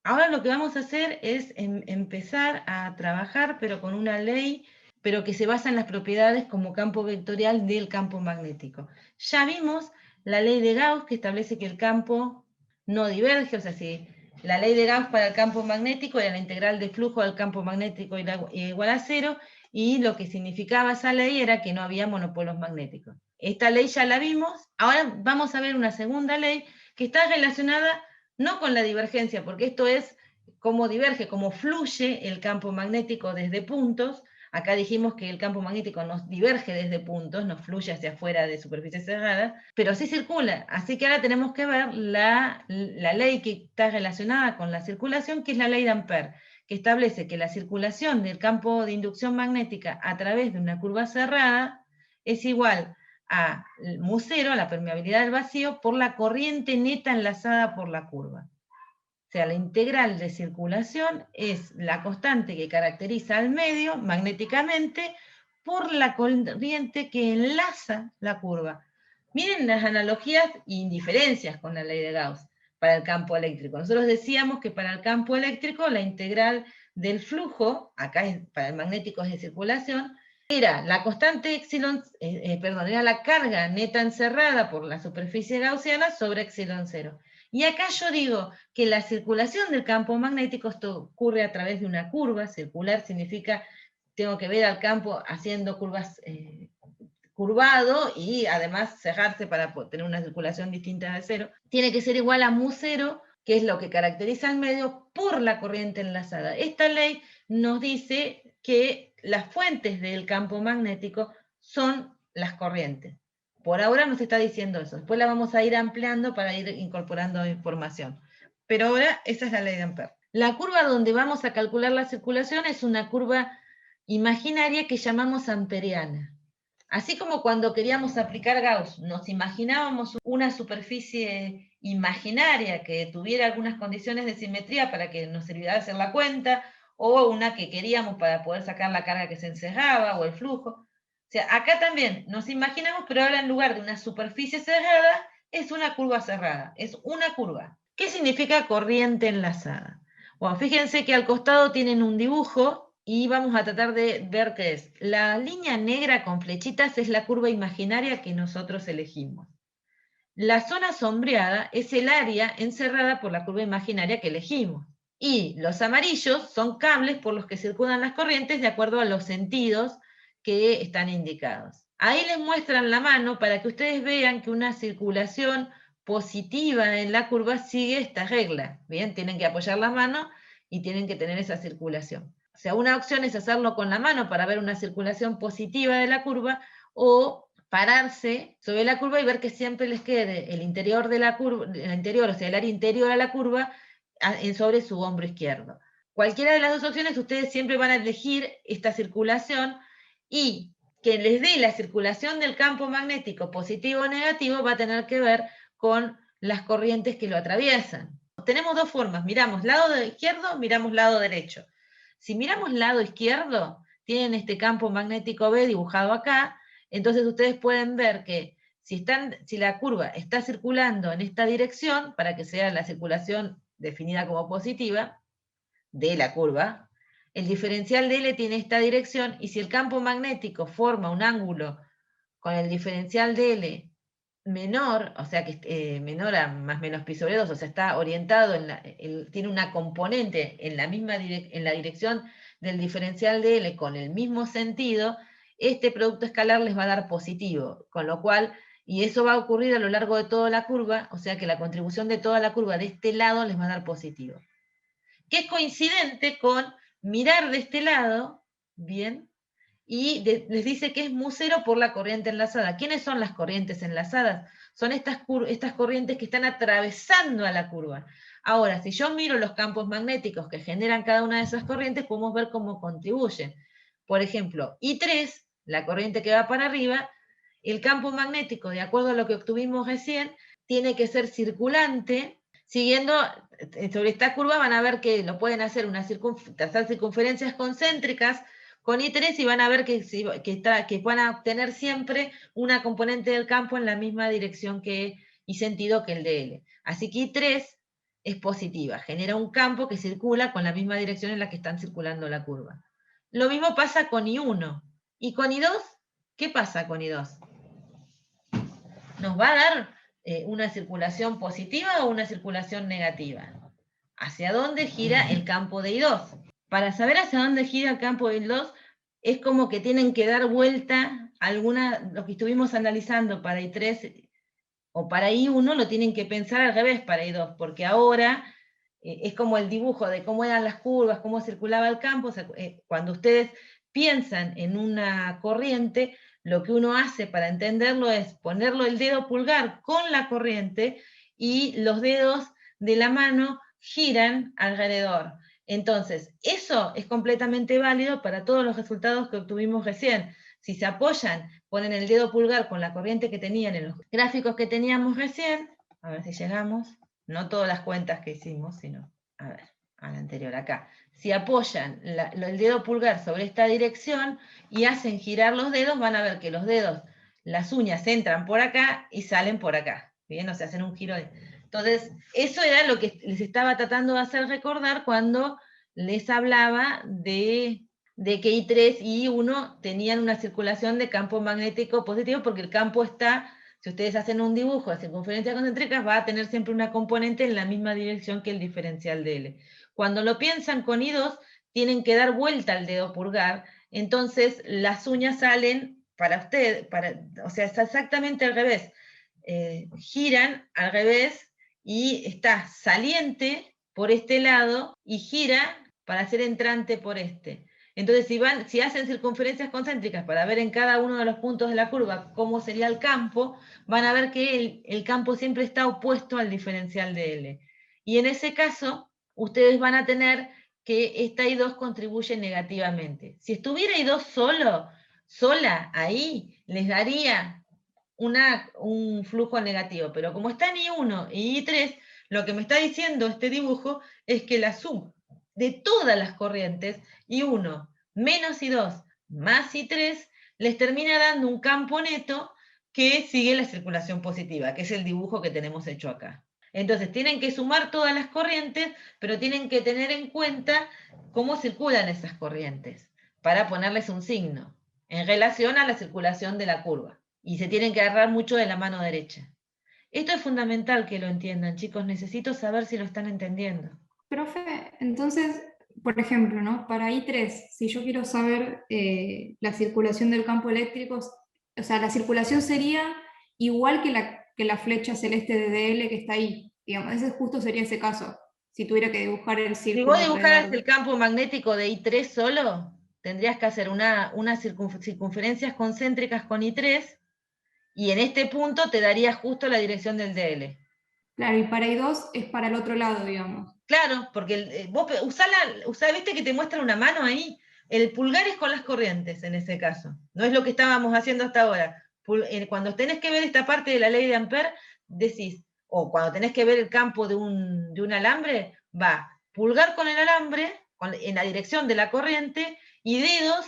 Ahora lo que vamos a hacer es empezar a trabajar, pero con una ley, pero que se basa en las propiedades como campo vectorial del campo magnético. Ya vimos la ley de Gauss, que establece que el campo no diverge, o sea, si la ley de Gauss para el campo magnético era la integral de flujo del campo magnético igual a 0, y lo que significaba esa ley era que no había monopolos magnéticos. Esta ley ya la vimos, ahora vamos a ver una segunda ley que está relacionada no con la divergencia, porque esto es cómo diverge, cómo fluye el campo magnético desde puntos. Acá dijimos que el campo magnético nos diverge desde puntos, nos fluye hacia afuera de superficie cerrada, pero sí circula. Así que ahora tenemos que ver la ley que está relacionada con la circulación, que es la ley de Ampère, que establece que la circulación del campo de inducción magnética a través de una curva cerrada es igual a μ0, la permeabilidad del vacío, por la corriente neta enlazada por la curva. O sea, la integral de circulación es la constante que caracteriza al medio magnéticamente por la corriente que enlaza la curva. Miren las analogías e indiferencias con la ley de Gauss para el campo eléctrico. Nosotros decíamos que para el campo eléctrico la integral del flujo, acá para el magnético es de circulación, era la constante epsilon, era la carga neta encerrada por la superficie gaussiana sobre epsilon 0. Y acá yo digo que la circulación del campo magnético, esto ocurre a través de una curva. Circular significa, tengo que ver al campo haciendo curvas, curvado, y además cerrarse para tener una circulación distinta de 0. Tiene que ser igual a μ0, que es lo que caracteriza al medio, por la corriente enlazada. Esta ley nos dice que las fuentes del campo magnético son las corrientes. Por ahora nos está diciendo eso. Después la vamos a ir ampliando para ir incorporando información. Pero ahora esa es la ley de Ampère. La curva donde vamos a calcular la circulación es una curva imaginaria que llamamos amperiana. Así como cuando queríamos aplicar Gauss, nos imaginábamos una superficie imaginaria que tuviera algunas condiciones de simetría para que nos sirviera de hacer la cuenta, o una que queríamos para poder sacar la carga que se encerraba, o el flujo. O sea, acá también nos imaginamos, pero ahora en lugar de una superficie cerrada, es una curva cerrada, es una curva. ¿Qué significa corriente enlazada? Bueno, fíjense que al costado tienen un dibujo, y vamos a tratar de ver qué es. La línea negra con flechitas es la curva imaginaria que nosotros elegimos. La zona sombreada es el área encerrada por la curva imaginaria que elegimos. Y los amarillos son cables por los que circulan las corrientes de acuerdo a los sentidos que están indicados. Ahí les muestran la mano para que ustedes vean que una circulación positiva en la curva sigue esta regla. Bien, tienen que apoyar la mano y tienen que tener esa circulación. O sea, una opción es hacerlo con la mano para ver una circulación positiva de la curva, o pararse sobre la curva y ver que siempre les quede el interior de la curva, o sea, el área interior a la curva, sobre su hombro izquierdo. Cualquiera de las dos opciones, ustedes siempre van a elegir esta circulación, y que les dé la circulación del campo magnético positivo o negativo va a tener que ver con las corrientes que lo atraviesan. Tenemos dos formas: miramos lado izquierdo, miramos lado derecho. Si miramos lado izquierdo, tienen este campo magnético B dibujado acá. Entonces ustedes pueden ver que si la curva está circulando en esta dirección, para que sea la circulación definida como positiva de la curva, el diferencial de L tiene esta dirección, y si el campo magnético forma un ángulo con el diferencial de L menor, o sea que menor a más menos pi sobre 2, o sea, está orientado, tiene una componente en la dirección del diferencial de L con el mismo sentido, este producto escalar les va a dar positivo, con lo cual, y eso va a ocurrir a lo largo de toda la curva, o sea que la contribución de toda la curva de este lado les va a dar positivo. Que es coincidente con mirar de este lado, bien, y les dice que es mu0 por la corriente enlazada. ¿Quiénes son las corrientes enlazadas? Son estas corrientes que están atravesando a la curva. Ahora, si yo miro los campos magnéticos que generan cada una de esas corrientes, podemos ver cómo contribuyen. Por ejemplo, I3, la corriente que va para arriba, el campo magnético, de acuerdo a lo que obtuvimos recién, tiene que ser circulante. Siguiendo sobre esta curva van a ver que lo pueden hacer trazar circunferencias concéntricas con I3 y van a ver que van a obtener siempre una componente del campo en la misma dirección y sentido que el de L. Así que I3 es positiva, genera un campo que circula con la misma dirección en la que están circulando la curva. Lo mismo pasa con I1. ¿Y con I2? ¿Qué pasa con I2? Nos va a dar una circulación positiva o una circulación negativa. ¿Hacia dónde gira el campo de I2? Para saber hacia dónde gira el campo de I2, es como que tienen que dar vuelta lo que estuvimos analizando para I3 o para I1, lo tienen que pensar al revés para I2, porque ahora es como el dibujo de cómo eran las curvas, cómo circulaba el campo. Cuando ustedes piensan en una corriente, lo que uno hace para entenderlo es ponerlo el dedo pulgar con la corriente y los dedos de la mano giran alrededor. Entonces, eso es completamente válido para todos los resultados que obtuvimos recién. Si se apoyan, ponen el dedo pulgar con la corriente que tenían en los gráficos que teníamos recién, a ver si llegamos, no todas las cuentas que hicimos, sino, a ver, a la anterior acá. Si apoyan el dedo pulgar sobre esta dirección y hacen girar los dedos, van a ver que los dedos, las uñas entran por acá y salen por acá. Bien, o sea, hacen un giro. Entonces, eso era lo que les estaba tratando de hacer recordar cuando les hablaba de que I3 y I1 tenían una circulación de campo magnético positivo, porque el campo está, si ustedes hacen un dibujo de circunferencias concéntricas, va a tener siempre una componente en la misma dirección que el diferencial de L. Cuando lo piensan con I2, tienen que dar vuelta al dedo pulgar, entonces las uñas salen para usted, o sea, está exactamente al revés. Giran al revés y está saliente por este lado y gira para ser entrante por este. Entonces, si hacen circunferencias concéntricas para ver en cada uno de los puntos de la curva cómo sería el campo, van a ver que el campo siempre está opuesto al diferencial de L. Y en ese caso, ustedes van a tener que esta I2 contribuye negativamente. Si estuviera I2 sola, ahí les daría un flujo negativo, pero como está en I1 y I3, lo que me está diciendo este dibujo es que la suma de todas las corrientes, I1 menos I2 más I3, les termina dando un campo neto que sigue la circulación positiva, que es el dibujo que tenemos hecho acá. Entonces tienen que sumar todas las corrientes, pero tienen que tener en cuenta cómo circulan esas corrientes, para ponerles un signo, en relación a la circulación de la curva. Y se tienen que agarrar mucho de la mano derecha. Esto es fundamental que lo entiendan, chicos. Necesito saber si lo están entendiendo. Profe, entonces, por ejemplo, ¿no? Para I3, si yo quiero saber la circulación del campo eléctrico, o sea, la circulación sería igual que la flecha celeste de DL que está ahí. Digamos, ese justo sería ese caso, si tuviera que dibujar el círculo. Si vos dibujaras el campo magnético de I3 solo, tendrías que hacer unas circunferencias concéntricas con I3, y en este punto te daría justo la dirección del DL. Claro, y para I2 es para el otro lado, digamos. Claro, porque vos viste que te muestra una mano ahí. El pulgar es con las corrientes en ese caso. No es lo que estábamos haciendo hasta ahora. Cuando tenés que ver esta parte de la ley de Ampère, decís, o cuando tenés que ver el campo de un alambre, va pulgar con el alambre, en la dirección de la corriente, y dedos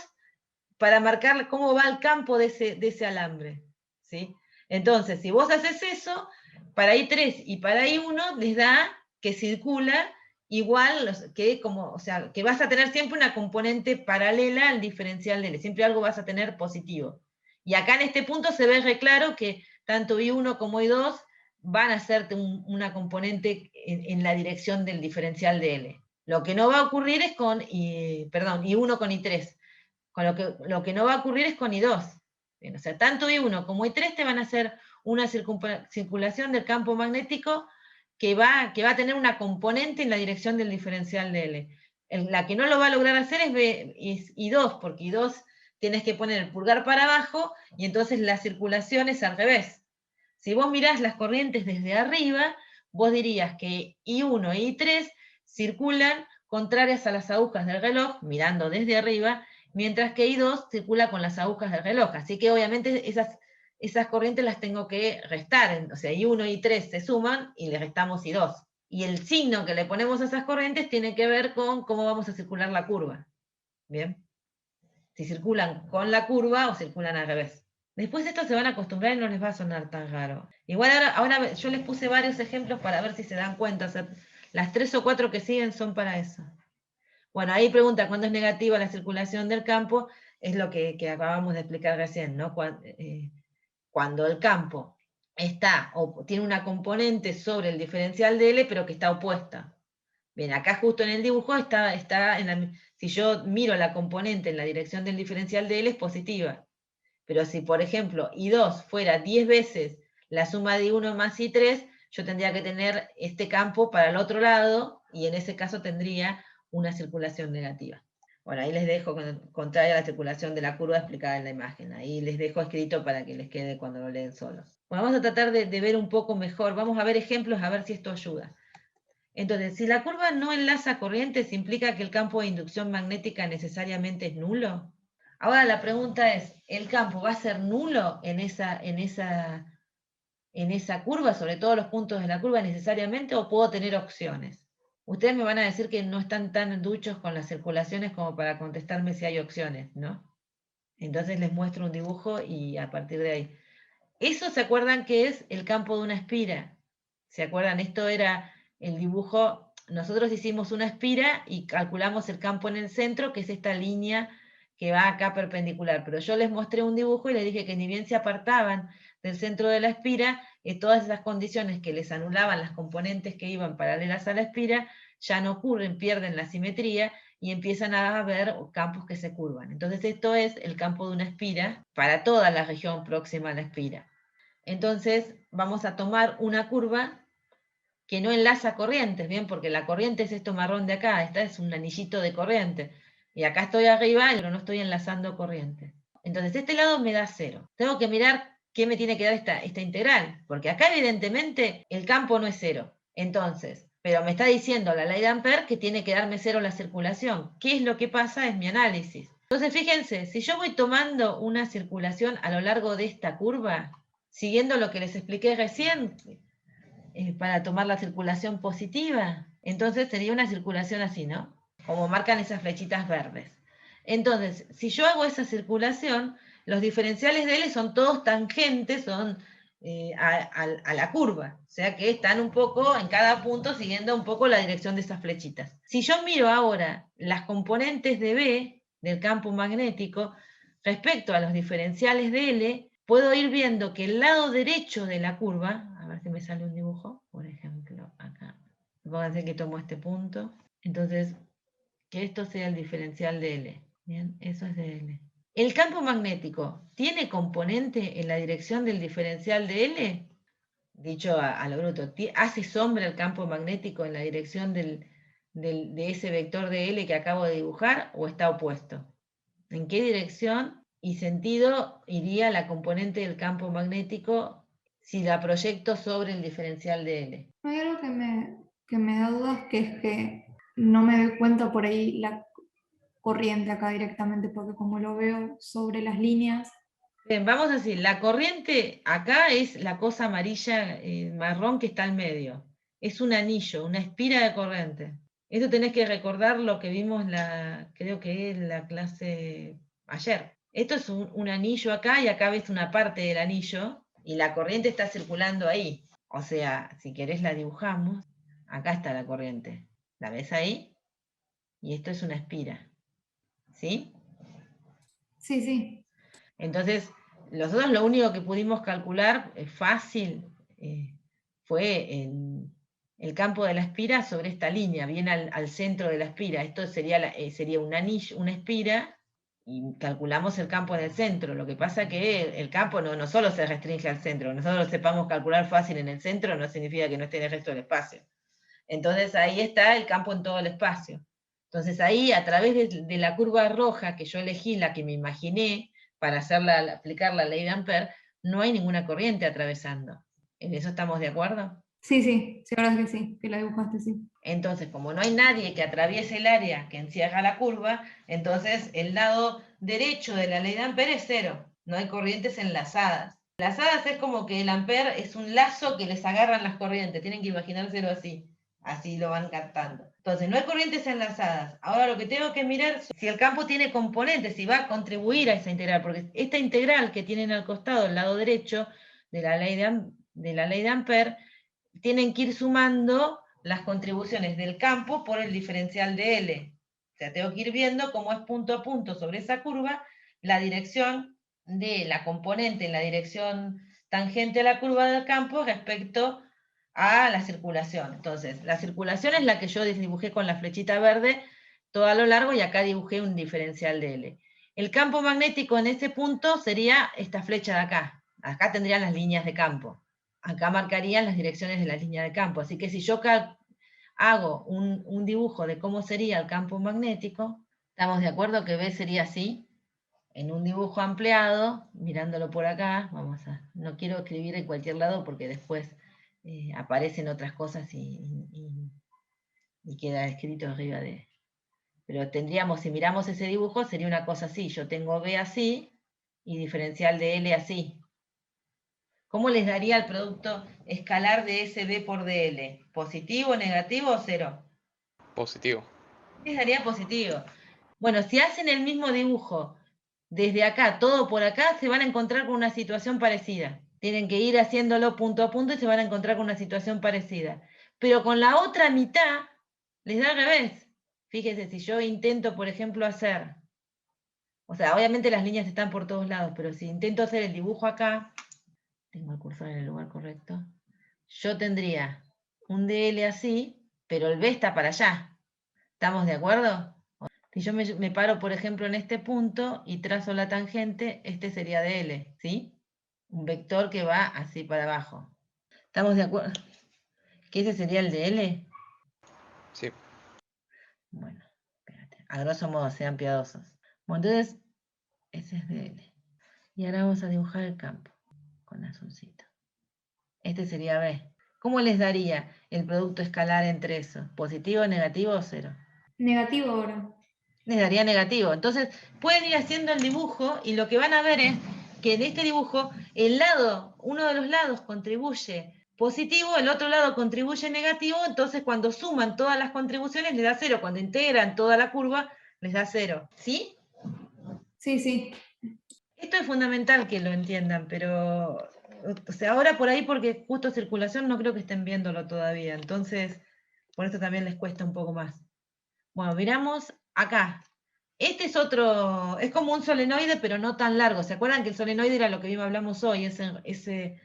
para marcar cómo va el campo de ese alambre. ¿Sí? Entonces, si vos haces eso, para I3 y para I1 les da que circula igual, o sea, que vas a tener siempre una componente paralela al diferencial de L, siempre algo vas a tener positivo. Y acá en este punto se ve re claro que tanto I1 como I2 van a hacerte una componente en la dirección del diferencial de L. Lo que no va a ocurrir es con I1 con I3. Con lo que no va a ocurrir es con I2. Bien, o sea, tanto I1 como I3 te van a hacer una circulación del campo magnético que va a tener una componente en la dirección del diferencial de L. La que no lo va a lograr hacer es I2, porque I2 tienes que poner el pulgar para abajo y entonces la circulación es al revés. Si vos mirás las corrientes desde arriba, vos dirías que I1 e I3 circulan contrarias a las agujas del reloj, mirando desde arriba, mientras que I2 circula con las agujas del reloj. Así que obviamente esas corrientes las tengo que restar. O sea, I1 y I3 se suman y le restamos I2. Y el signo que le ponemos a esas corrientes tiene que ver con cómo vamos a circular la curva. ¿Bien? Si circulan con la curva o circulan al revés. Después estos se van a acostumbrar y no les va a sonar tan raro. Igual ahora yo les puse varios ejemplos para ver si se dan cuenta. O sea, las 3 o 4 que siguen son para eso. Bueno, ahí pregunta cuándo es negativa la circulación del campo, es lo que acabamos de explicar recién, ¿no? Cuando el campo está o tiene una componente sobre el diferencial de L, pero que está opuesta. Bien, acá justo en el dibujo si yo miro la componente en la dirección del diferencial de L es positiva. Pero si, por ejemplo, I2 fuera 10 veces la suma de I1 más I3, yo tendría que tener este campo para el otro lado, y en ese caso tendría una circulación negativa. Bueno, ahí les dejo contraria a la circulación de la curva explicada en la imagen. Ahí les dejo escrito para que les quede cuando lo leen solos. Bueno, vamos a tratar de ver un poco mejor. Vamos a ver ejemplos, a ver si esto ayuda. Entonces, si la curva no enlaza corrientes, ¿implica que el campo de inducción magnética necesariamente es nulo? Ahora la pregunta es, ¿el campo va a ser nulo en esa curva, sobre todos los puntos de la curva necesariamente, o puedo tener opciones? Ustedes me van a decir que no están tan duchos con las circulaciones como para contestarme si hay opciones, ¿no? Entonces les muestro un dibujo y a partir de ahí. Eso se acuerdan que es el campo de una espira. ¿Se acuerdan? Esto era el dibujo. Nosotros hicimos una espira y calculamos el campo en el centro, que es esta línea que va acá perpendicular. Pero yo les mostré un dibujo y les dije que ni bien se apartaban del centro de la espira, todas esas condiciones que les anulaban las componentes que iban paralelas a la espira, ya no ocurren, pierden la simetría y empiezan a haber campos que se curvan. Entonces esto es el campo de una espira para toda la región próxima a la espira. Entonces vamos a tomar una curva que no enlaza corrientes, ¿bien? Porque la corriente es esto marrón de acá, esta es un anillito de corriente. Y acá estoy arriba, pero no estoy enlazando corriente. Entonces este lado me da 0. Tengo que mirar qué me tiene que dar esta integral, porque acá evidentemente el campo no es 0. Entonces, pero me está diciendo la ley de Ampère que tiene que darme 0 la circulación. ¿Qué es lo que pasa? Es mi análisis. Entonces fíjense, si yo voy tomando una circulación a lo largo de esta curva, siguiendo lo que les expliqué recién, para tomar la circulación positiva, entonces sería una circulación así, ¿no? Como marcan esas flechitas verdes. Entonces, si yo hago esa circulación, los diferenciales de L son todos tangentes, son a la curva, o sea que están un poco en cada punto siguiendo un poco la dirección de esas flechitas. Si yo miro ahora las componentes de B del campo magnético respecto a los diferenciales de L, puedo ir viendo que el lado derecho de la curva, a ver si me sale un dibujo, por ejemplo, acá, pónganse que tomo este punto, entonces, que esto sea el diferencial de L, ¿bien? Eso es de L. ¿El campo magnético tiene componente en la dirección del diferencial de L? Dicho a lo bruto, ¿hace sombra el campo magnético en la dirección de ese vector de L que acabo de dibujar o está opuesto? ¿En qué dirección y sentido iría la componente del campo magnético si la proyecto sobre el diferencial de L? Hay algo que me da dudas, que es que no me doy cuenta por ahí la corriente acá directamente, porque como lo veo sobre las líneas. Bien, vamos a decir, la corriente acá es la cosa amarilla, marrón que está al medio. Es un anillo, una espira de corriente. Eso tenés que recordar lo que vimos creo que es la clase ayer. Esto es un anillo acá y acá ves una parte del anillo y la corriente está circulando ahí. O sea, si querés la dibujamos, acá está la corriente. ¿La ves ahí? Y esto es una espira. ¿Sí? Sí, sí. Entonces, nosotros lo único que pudimos calcular fácil fue el campo de la espira sobre esta línea, bien al centro de la espira. Esto sería un anillo, una espira, y calculamos el campo en el centro. Lo que pasa es que el campo no solo se restringe al centro. Nosotros lo sepamos calcular fácil en el centro no significa que no esté en el resto del espacio. Entonces ahí está el campo en todo el espacio. Entonces ahí, a través de la curva roja que yo elegí, la que me imaginé para aplicar la ley de Ampère, no hay ninguna corriente atravesando. ¿En eso estamos de acuerdo? Sí, sí, sí, ahora que sí, que la dibujaste, sí. Entonces, como no hay nadie que atraviese el área que encierra la curva, entonces el lado derecho de la ley de Ampère es cero. No hay corrientes enlazadas. Enlazadas es como que el Ampère es un lazo que les agarran las corrientes. Tienen que imaginárselo así. Así lo van captando. Entonces, no hay corrientes enlazadas. Ahora lo que tengo que mirar es si el campo tiene componentes, si va a contribuir a esa integral, porque esta integral que tienen al costado, el lado derecho de la ley de Ampère, tienen que ir sumando las contribuciones del campo por el diferencial de L. O sea, tengo que ir viendo cómo es punto a punto sobre esa curva la dirección de la componente en la dirección tangente a la curva del campo respecto a la circulación. Entonces, la circulación es la que yo dibujé con la flechita verde todo a lo largo y acá dibujé un diferencial de L. El campo magnético en ese punto sería esta flecha de acá. Acá tendrían las líneas de campo. Acá marcarían las direcciones de la línea de campo. Así que si yo hago un dibujo de cómo sería el campo magnético, ¿estamos de acuerdo que B sería así? En un dibujo ampliado, mirándolo por acá, no quiero escribir en cualquier lado porque después aparecen otras cosas y queda escrito arriba de... Pero tendríamos, si miramos ese dibujo, sería una cosa así. Yo tengo B así y diferencial de L así. ¿Cómo les daría el producto escalar de SB por DL? ¿Positivo, negativo o cero? Positivo. Les daría positivo. Bueno, si hacen el mismo dibujo desde acá, todo por acá, se van a encontrar con una situación parecida. Tienen que ir haciéndolo punto a punto y se van a encontrar con una situación parecida. Pero con la otra mitad, les da al revés. Fíjense, si yo intento, por ejemplo, hacer... O sea, obviamente las líneas están por todos lados, pero si intento hacer el dibujo acá, tengo el cursor en el lugar correcto, yo tendría un DL así, pero el B está para allá. ¿Estamos de acuerdo? Si yo me paro, por ejemplo, en este punto y trazo la tangente, este sería DL, ¿sí? Un vector que va así para abajo. ¿Estamos de acuerdo? ¿Que ese sería el DL? Sí. Bueno, espérate. A grosso modo, sean piadosos. Bueno, entonces, ese es DL. Y ahora vamos a dibujar el campo con azulcito. Este sería B. ¿Cómo les daría el producto escalar entre eso? ¿Positivo, negativo o cero? Negativo ahora. Les daría negativo. Entonces, pueden ir haciendo el dibujo y lo que van a ver es que en este dibujo, uno de los lados contribuye positivo, el otro lado contribuye negativo, entonces cuando suman todas las contribuciones les da cero. Cuando integran toda la curva, les da cero. ¿Sí? Sí, sí. Esto es fundamental que lo entiendan, pero o sea, ahora por ahí, porque justo circulación, no creo que estén viéndolo todavía. Entonces, por eso también les cuesta un poco más. Bueno, miramos acá. Este es otro, es como un solenoide, pero no tan largo. ¿Se acuerdan que el solenoide era lo que hablamos hoy? Ese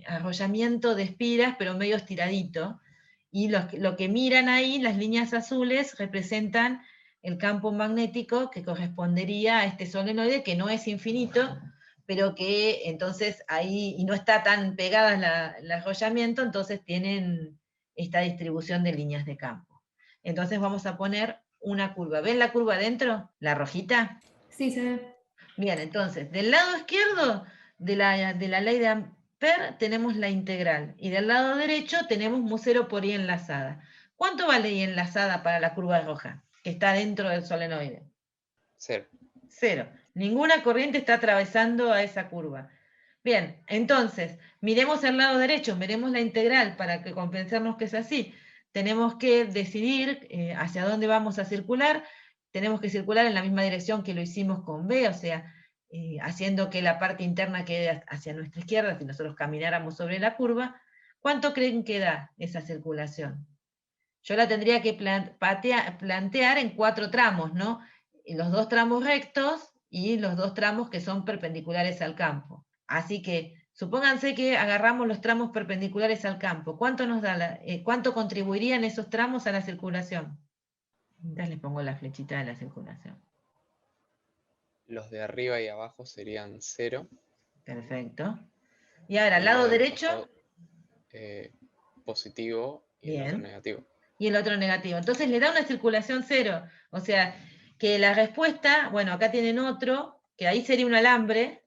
arrollamiento de espiras, pero medio estiradito. Y lo que miran ahí, las líneas azules, representan el campo magnético que correspondería a este solenoide, que no es infinito, pero que entonces ahí, y no está tan pegada el arrollamiento, entonces tienen esta distribución de líneas de campo. Entonces vamos a poner una curva. ¿Ven la curva adentro? ¿La rojita? Sí, se ve. Bien, entonces, del lado izquierdo de la ley de Ampère tenemos la integral, y del lado derecho tenemos mu cero por I enlazada. ¿Cuánto vale I enlazada para la curva roja, que está dentro del solenoide? Cero. Cero. Ninguna corriente está atravesando a esa curva. Bien, entonces, miremos el lado derecho, miremos la integral para que compensemos que es así. Tenemos que decidir hacia dónde vamos a circular. Tenemos que circular en la misma dirección que lo hicimos con B, o sea, haciendo que la parte interna quede hacia nuestra izquierda, si nosotros camináramos sobre la curva. ¿Cuánto creen que da esa circulación? Yo la tendría que plantear en 4 tramos, ¿no? Los 2 tramos rectos y los 2 tramos que son perpendiculares al campo. Así que, supónganse que agarramos los tramos perpendiculares al campo. ¿Cuánto nos da cuánto contribuirían esos tramos a la circulación? Entonces les pongo la flechita de la circulación. los de arriba y abajo serían 0. Perfecto. Y ahora, al Y los lado del derecho, costado, positivo y el otro bien. negativo. Y el otro negativo. Entonces le da una circulación 0. O sea, que la respuesta, bueno, acá tienen otro, que ahí sería un alambre.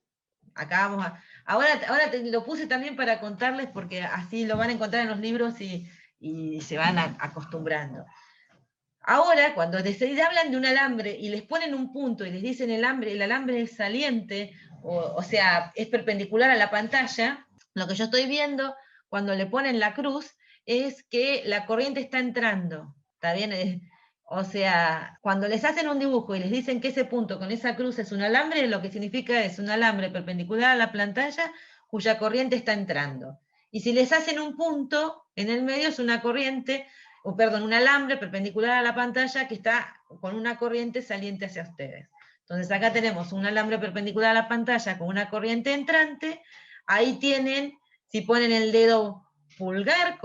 Acá vamos a... Ahora lo puse también para contarles, porque así lo van a encontrar en los libros y se van acostumbrando. Ahora, cuando se hablan de un alambre y les ponen un punto y les dicen el alambre es saliente, o sea, es perpendicular a la pantalla, lo que yo estoy viendo cuando le ponen la cruz es que la corriente está entrando. ¿Está bien? O sea, cuando les hacen un dibujo y les dicen que ese punto con esa cruz es un alambre, lo que significa es un alambre perpendicular a la pantalla cuya corriente está entrando. Y si les hacen un punto en el medio es una corriente, o perdón, un alambre perpendicular a la pantalla que está con una corriente saliente hacia ustedes. Entonces acá tenemos un alambre perpendicular a la pantalla con una corriente entrante. Ahí tienen, si ponen el dedo pulgar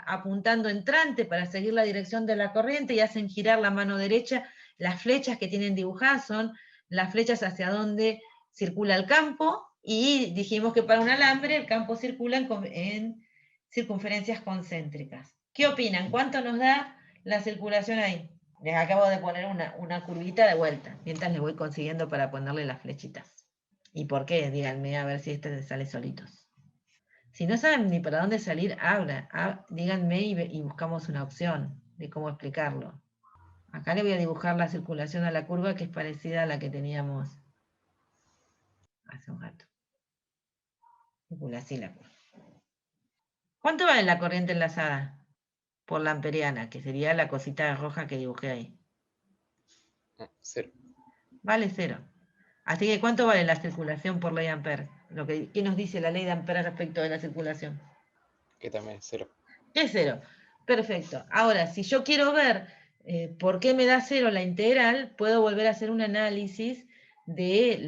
apuntando entrante para seguir la dirección de la corriente y hacen girar la mano derecha, las flechas que tienen dibujadas son las flechas hacia donde circula el campo, y dijimos que para un alambre el campo circula en circunferencias concéntricas. ¿Qué opinan? ¿Cuánto nos da la circulación ahí? Les acabo de poner una curvita de vuelta, mientras les voy consiguiendo para ponerle las flechitas. ¿Y por qué? Díganme, a ver si este les sale solitos. Si no saben ni para dónde salir, díganme y buscamos una opción de cómo explicarlo. Acá le voy a dibujar la circulación a la curva, que es parecida a la que teníamos hace un rato. Así la curva. ¿Cuánto vale la corriente enlazada por la amperiana, que sería la cosita roja que dibujé ahí? 0. Vale 0. Así que, ¿cuánto vale la circulación por ley de Ampère? ¿Qué nos dice la ley de Ampère respecto de la circulación? Que también es 0. Es 0. Perfecto. Ahora, si yo quiero ver por qué me da 0 la integral, puedo volver a hacer un análisis de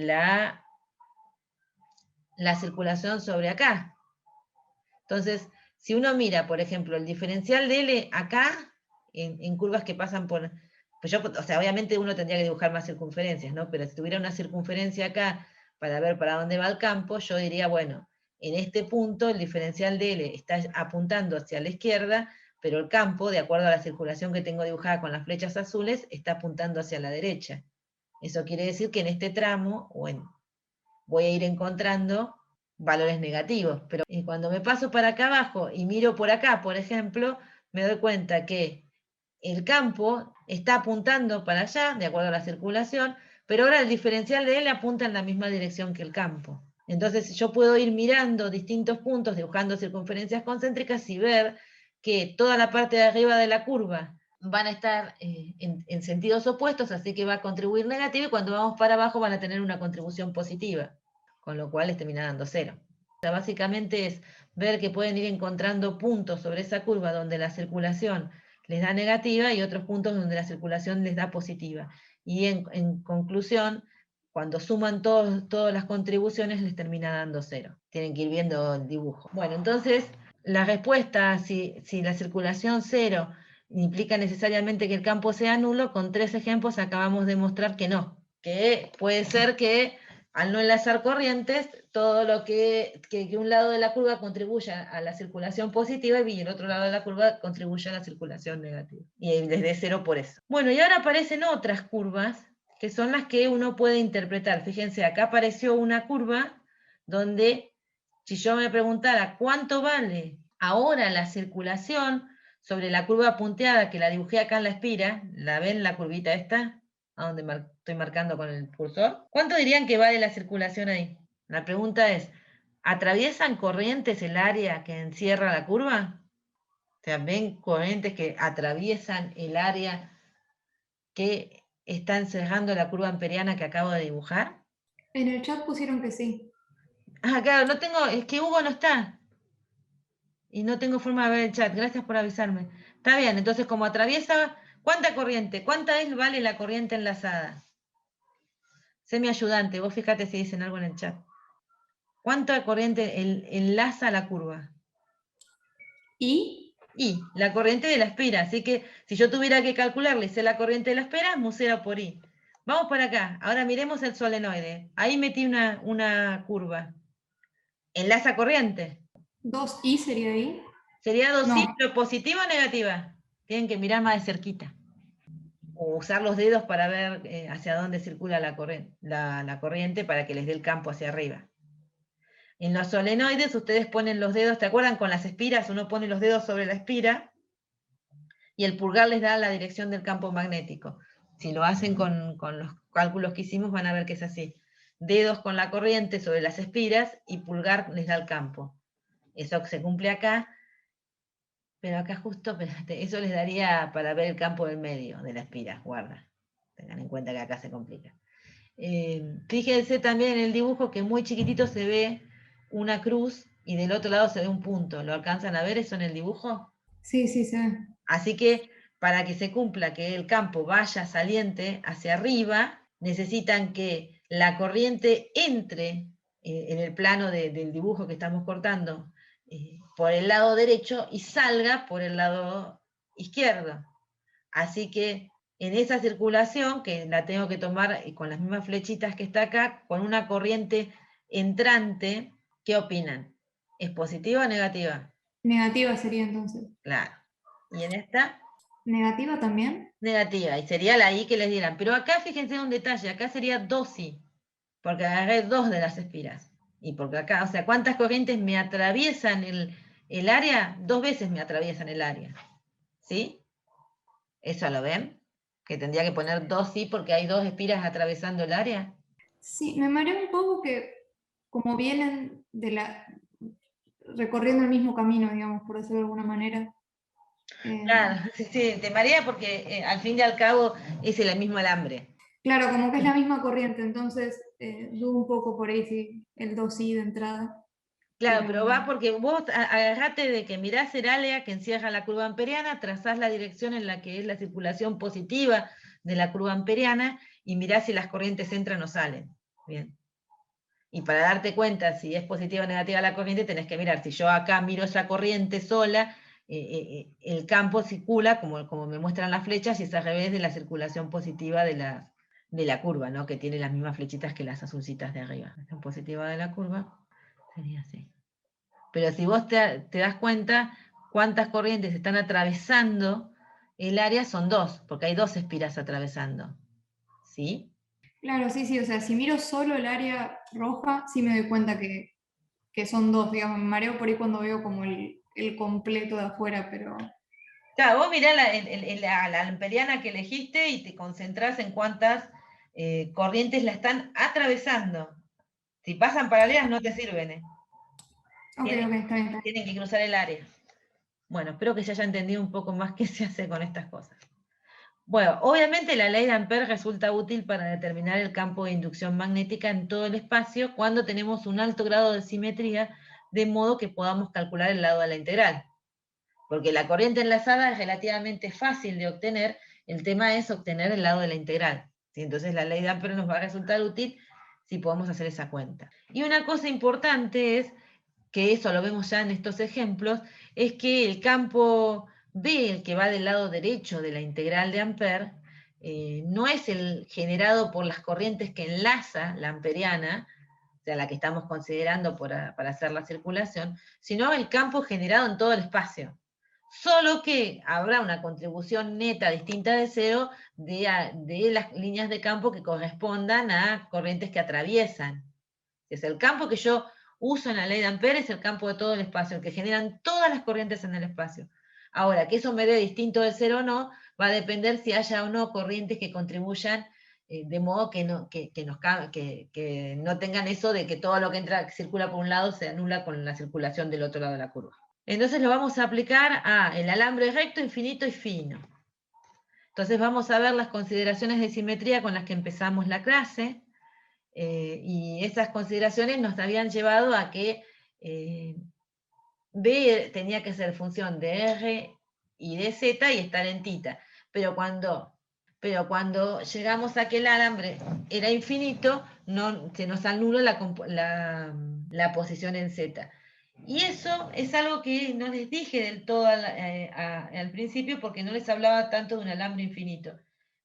la circulación sobre acá. Entonces, si uno mira, por ejemplo, el diferencial de L acá, en curvas que pasan por... Pues o sea, obviamente uno tendría que dibujar más circunferencias, ¿no? Pero si tuviera una circunferencia acá para ver para dónde va el campo, yo diría, bueno, en este punto el diferencial de L está apuntando hacia la izquierda, pero el campo, de acuerdo a la circulación que tengo dibujada con las flechas azules, está apuntando hacia la derecha. Eso quiere decir que en este tramo, voy a ir encontrando valores negativos, pero cuando me paso para acá abajo y miro por acá, por ejemplo, me doy cuenta que el campo está apuntando para allá, de acuerdo a la circulación, pero ahora el diferencial de él apunta en la misma dirección que el campo. Entonces yo puedo ir mirando distintos puntos, dibujando circunferencias concéntricas y ver que toda la parte de arriba de la curva van a estar en sentidos opuestos, así que va a contribuir negativo, y cuando vamos para abajo van a tener una contribución positiva, con lo cual les termina dando 0. O sea, básicamente es ver que pueden ir encontrando puntos sobre esa curva donde la circulación les da negativa y otros puntos donde la circulación les da positiva. Y en conclusión, cuando suman todas las contribuciones les termina dando 0. Tienen que ir viendo el dibujo. Bueno, entonces la respuesta, si la circulación 0 implica necesariamente que el campo sea nulo, con 3 ejemplos acabamos de mostrar que no, que puede ser que al no enlazar corrientes, todo lo que un lado de la curva contribuya a la circulación positiva y el otro lado de la curva contribuya a la circulación negativa. Y desde 0 por eso. Bueno, y ahora aparecen otras curvas, que son las que uno puede interpretar. Fíjense, acá apareció una curva donde, si yo me preguntara cuánto vale ahora la circulación sobre la curva punteada que la dibujé acá en la espira, ¿la ven la curvita esta? A donde estoy marcando con el cursor. ¿Cuánto dirían que vale la circulación ahí? La pregunta es, ¿atraviesan corrientes el área que encierra la curva? O sea, ¿ven corrientes que atraviesan el área que está encerrando la curva amperiana que acabo de dibujar? En el chat pusieron que sí. Ah, claro, no tengo, es que Hugo no está. Y no tengo forma de ver el chat, gracias por avisarme. Está bien, entonces como atraviesa, ¿cuánta corriente? ¿Cuánta vale la corriente enlazada? Sé mi ayudante, vos fíjate si dicen algo en el chat. ¿Cuánta corriente enlaza la curva? ¿Y? Y la corriente de la espira, así que si yo tuviera que calcularle, sé la corriente de la espira, mu 0 por I. Vamos para acá, ahora miremos el solenoide. Ahí metí una curva. Enlaza corriente. 2i sería ahí. Sería 2i, No, pero positiva o negativa. Tienen que mirar más de cerquita. O usar los dedos para ver hacia dónde circula la corriente para que les dé el campo hacia arriba. En los solenoides ustedes ponen los dedos, ¿te acuerdan con las espiras? Uno pone los dedos sobre la espira y el pulgar les da la dirección del campo magnético. Si lo hacen con los cálculos que hicimos van a ver que es así. Dedos con la corriente sobre las espiras y pulgar les da el campo. Eso se cumple acá, pero acá justo, espérate, eso les daría para ver el campo del medio de la espira, guarda. Tengan en cuenta que acá se complica. Fíjense también en el dibujo que muy chiquitito se ve una cruz y del otro lado se ve un punto. ¿Lo alcanzan a ver eso en el dibujo? sí, sí, se ve. Así que para que se cumpla que el campo vaya saliente hacia arriba, necesitan que la corriente entre en el plano del dibujo que estamos cortando por el lado derecho y salga por el lado izquierdo. Así que en esa circulación, que la tengo que tomar con las mismas flechitas que está acá, con una corriente entrante, ¿qué opinan? ¿Es positiva o negativa? Negativa sería entonces. Claro. Y en esta, ¿Negativa también? negativa. Y sería la I que les dieran. Pero acá fíjense un detalle, acá sería 2I, porque agarré 2 de las espiras. Y porque acá, o sea, ¿cuántas corrientes me atraviesan el área? 2 veces me atraviesan el área. ¿Sí? ¿Eso lo ven? Que tendría que poner 2I porque hay 2 espiras atravesando el área. Sí, me mareó un poco que como vienen recorriendo el mismo camino, digamos, por decirlo de alguna manera. Claro, sí, te marea porque al fin y al cabo es el mismo alambre. Claro, como que es la misma corriente, entonces dudo un poco por ahí si el 2i de entrada. Claro, pero va porque vos agarrate de que mirás el área que encierra la curva amperiana, trazás la dirección en la que es la circulación positiva de la curva amperiana y mirás si las corrientes entran o salen. Bien. Y para darte cuenta si es positiva o negativa la corriente, tenés que mirar. Si yo acá miro esa corriente sola, el campo circula, como me muestran las flechas, y es al revés de la circulación positiva de la curva, ¿no? Que tiene las mismas flechitas que las azulcitas de arriba. La dirección positiva de la curva sería así. Pero si vos te das cuenta cuántas corrientes están atravesando el área, son 2, porque hay 2 espiras atravesando. ¿Sí? Claro, sí, sí, o sea, si miro solo el área roja, sí me doy cuenta que son 2, digamos, me mareo por ahí cuando veo como el completo de afuera, pero... Claro, vos mirá la amperiana que elegiste y te concentrás en cuántas corrientes la están atravesando. Si pasan paralelas no te sirven. Ok, ok, está bien, está bien. Tienen que cruzar el área. Bueno, espero que se haya entendido un poco más qué se hace con estas cosas. Bueno, obviamente la ley de Ampère resulta útil para determinar el campo de inducción magnética en todo el espacio cuando tenemos un alto grado de simetría, de modo que podamos calcular el lado de la integral. Porque la corriente enlazada es relativamente fácil de obtener, el tema es obtener el lado de la integral. ¿Sí? Entonces la ley de Ampère nos va a resultar útil si podemos hacer esa cuenta. Y una cosa importante es, que eso lo vemos ya en estos ejemplos, es que el campo B, el que va del lado derecho de la integral de Ampère, no es el generado por las corrientes que enlaza la amperiana, o sea, la que estamos considerando para hacer la circulación, sino el campo generado en todo el espacio. Solo que habrá una contribución neta distinta de cero de las líneas de campo que correspondan a corrientes que atraviesan. Es el campo que yo uso en la ley de Ampère, es el campo de todo el espacio, el que generan todas las corrientes en el espacio. Ahora, que eso me dé distinto de cero o no, va a depender si haya o no corrientes que contribuyan de modo que no tengan eso de que todo lo que entra, circula por un lado se anula con la circulación del otro lado de la curva. Entonces lo vamos a aplicar a el alambre recto, infinito y fino. Entonces vamos a ver las consideraciones de simetría con las que empezamos la clase. Y esas consideraciones nos habían llevado a que B tenía que ser función de R y de Z y estar en tita. Pero cuando llegamos a que el alambre era infinito, se nos anuló la posición en Z. Y eso es algo que no les dije del todo al principio porque no les hablaba tanto de un alambre infinito.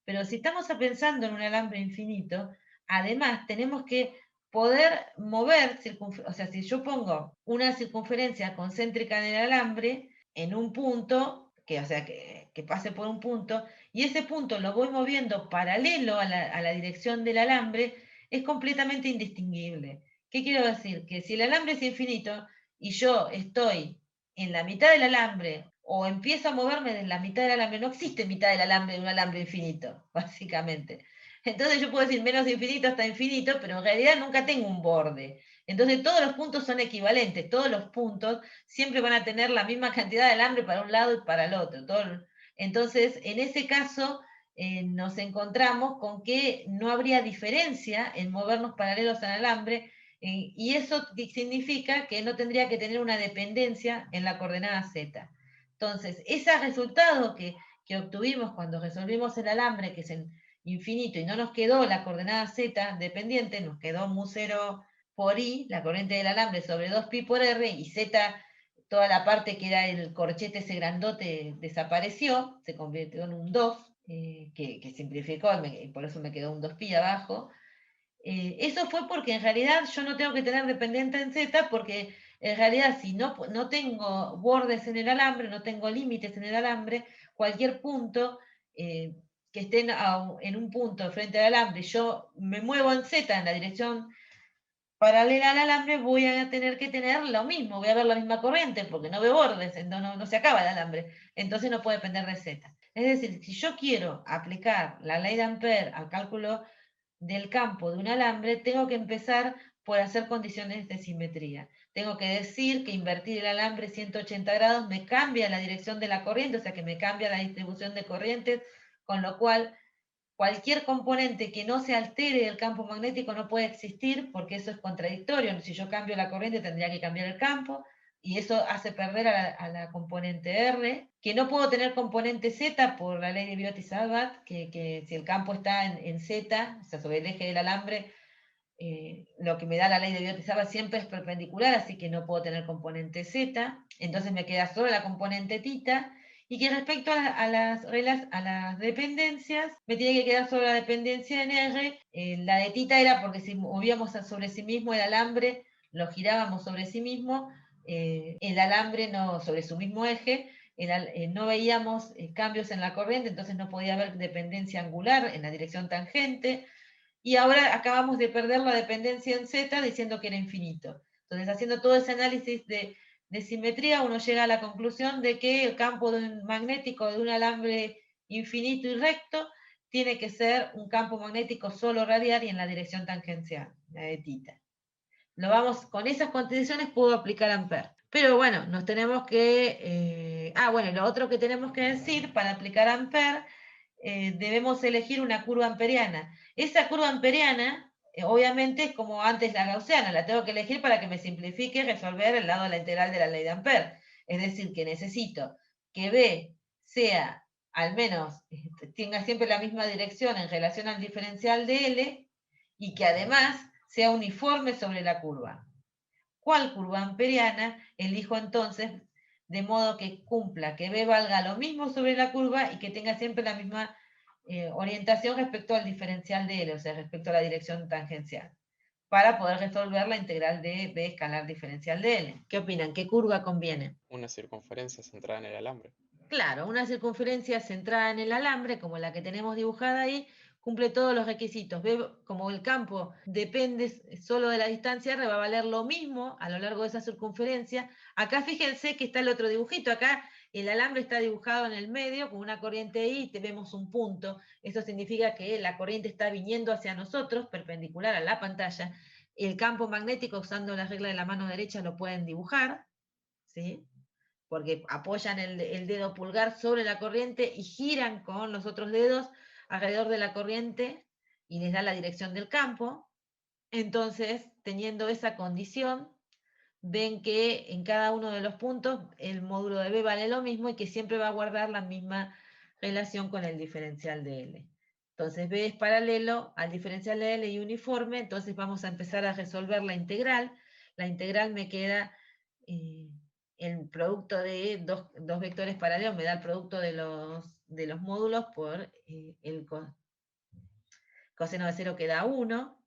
Pero si estamos pensando en un alambre infinito, además tenemos que poder mover, o sea, si yo pongo una circunferencia concéntrica en el alambre, en un punto, o sea, que pase por un punto, y ese punto lo voy moviendo paralelo a la dirección del alambre, es completamente indistinguible. ¿Qué quiero decir? Que si el alambre es infinito y yo estoy en la mitad del alambre o empiezo a moverme en la mitad del alambre, no existe mitad del alambre de un alambre infinito, básicamente. Entonces yo puedo decir menos de infinito hasta infinito, pero en realidad nunca tengo un borde. Entonces todos los puntos son equivalentes, todos los puntos siempre van a tener la misma cantidad de alambre para un lado y para el otro. Entonces, en ese caso, nos encontramos con que no habría diferencia en movernos paralelos al alambre, y eso significa que no tendría que tener una dependencia en la coordenada z. Entonces, ese resultado que obtuvimos cuando resolvimos el alambre, que es en infinito, y no nos quedó la coordenada z dependiente, nos quedó mu0 por i, la corriente del alambre, sobre 2pi por r, y z, toda la parte que era el corchete ese grandote, desapareció, se convirtió en un 2, que simplificó, y por eso me quedó un 2pi abajo. Eso fue porque en realidad yo no tengo que tener dependencia en z, porque en realidad si no tengo bordes en el alambre, no tengo límites en el alambre, cualquier punto que esté en un punto frente al alambre, yo me muevo en z en la dirección paralela al alambre, voy a tener que tener lo mismo, voy a ver la misma corriente, porque no veo bordes, entonces no se acaba el alambre, entonces no puede depender de z. Es decir, si yo quiero aplicar la ley de Ampère al cálculo del campo de un alambre, tengo que empezar por hacer condiciones de simetría. Tengo que decir que invertir el alambre 180 grados me cambia la dirección de la corriente, o sea que me cambia la distribución de corrientes, con lo cual cualquier componente que no se altere del campo magnético no puede existir, porque eso es contradictorio. Si yo cambio la corriente tendría que cambiar el campo, y eso hace perder a la componente R, que no puedo tener componente Z por la ley de Biot-Savart, que si el campo está en Z, o sea, sobre el eje del alambre, lo que me da la ley de Biot-Savart siempre es perpendicular, así que no puedo tener componente Z, entonces me queda solo la componente θ, y que respecto a las dependencias, me tiene que quedar solo la dependencia en R. La de θ era porque si movíamos sobre sí mismo el alambre, lo girábamos sobre sí mismo, el alambre no sobre su mismo eje, no veíamos cambios en la corriente, entonces no podía haber dependencia angular en la dirección tangente, y ahora acabamos de perder la dependencia en Z diciendo que era infinito. Entonces, haciendo todo ese análisis de simetría, uno llega a la conclusión de que el campo magnético de un alambre infinito y recto tiene que ser un campo magnético solo radial y en la dirección tangencial, la de θ. Con esas condiciones puedo aplicar Ampère. Pero bueno, nos tenemos que... bueno, lo otro que tenemos que decir, para aplicar Ampère, debemos elegir una curva amperiana. Esa curva amperiana, obviamente, es como antes la gaussiana, la tengo que elegir para que me simplifique resolver el lado de la integral de la ley de Ampère. Es decir, que necesito que B sea, al menos, tenga siempre la misma dirección en relación al diferencial de L, y que además sea uniforme sobre la curva. ¿Cuál curva amperiana elijo entonces? De modo que cumpla, que B valga lo mismo sobre la curva y que tenga siempre la misma orientación respecto al diferencial de L, o sea, respecto a la dirección tangencial, para poder resolver la integral de B escalar diferencial de L. ¿Qué opinan? ¿Qué curva conviene? Una circunferencia centrada en el alambre. Claro, una circunferencia centrada en el alambre, como la que tenemos dibujada ahí, cumple todos los requisitos. Como el campo depende solo de la distancia R, va a valer lo mismo a lo largo de esa circunferencia. Acá fíjense que está el otro dibujito. Acá el alambre está dibujado en el medio con una corriente I y vemos un punto. Eso significa que la corriente está viniendo hacia nosotros, perpendicular a la pantalla. El campo magnético, usando la regla de la mano derecha, lo pueden dibujar, ¿sí? Porque apoyan el dedo pulgar sobre la corriente y giran con los otros dedos alrededor de la corriente y les da la dirección del campo. Entonces, teniendo esa condición, ven que en cada uno de los puntos el módulo de B vale lo mismo y que siempre va a guardar la misma relación con el diferencial de L. Entonces B es paralelo al diferencial de L y uniforme, entonces vamos a empezar a resolver la integral. La integral me queda... el producto de dos vectores paralelos, me da el producto de los los módulos por el coseno de 0 que da 1.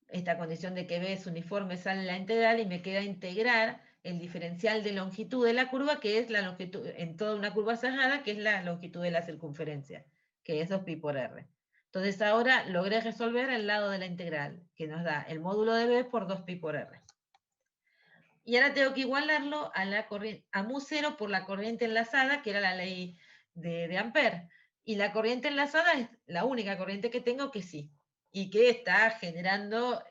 Esta condición de que B es uniforme sale la integral y me queda integrar el diferencial de longitud de la curva, que es la longitud, en toda una curva cerrada, que es la longitud de la circunferencia, que es 2pi por r. Entonces ahora logré resolver el lado de la integral, que nos da el módulo de B por 2pi por r. Y ahora tengo que igualarlo a la corriente, a mu0 por la corriente enlazada, que era la ley de Ampère. Y la corriente enlazada es la única corriente que tengo que sí, y que está generando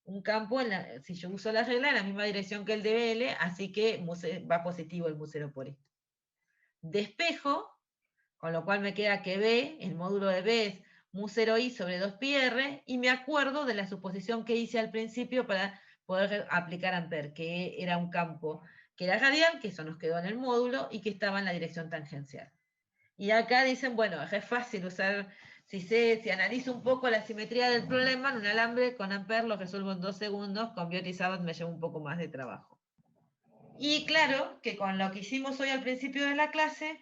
un campo, si yo uso la regla, en la misma dirección que el de BL, así que va positivo el mu0 por esto. Despejo, con lo cual me queda que B, el módulo de B es mu0i sobre 2πr, y me acuerdo de la suposición que hice al principio para poder aplicar Ampère, que era un campo que era radial, que eso nos quedó en el módulo, y que estaba en la dirección tangencial. Y acá dicen, bueno, es fácil usar, si analizo un poco la simetría del problema, en un alambre con Ampère lo resuelvo en 2 segundos, con Biot y Sabat me lleva un poco más de trabajo. Y claro, que con lo que hicimos hoy al principio de la clase,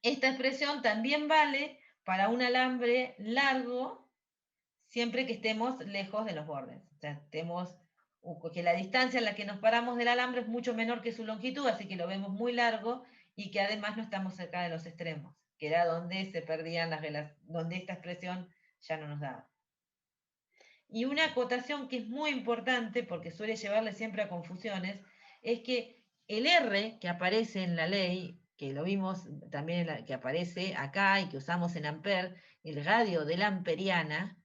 esta expresión también vale para un alambre largo, siempre que estemos lejos de los bordes. O sea, que la distancia en la que nos paramos del alambre es mucho menor que su longitud, así que lo vemos muy largo, y que además no estamos cerca de los extremos, que era donde se perdían donde esta expresión ya no nos daba. Y una acotación que es muy importante, porque suele llevarle siempre a confusiones, es que el R que aparece en la ley, que lo vimos también que aparece acá y que usamos en Ampère, el radio de la amperiana,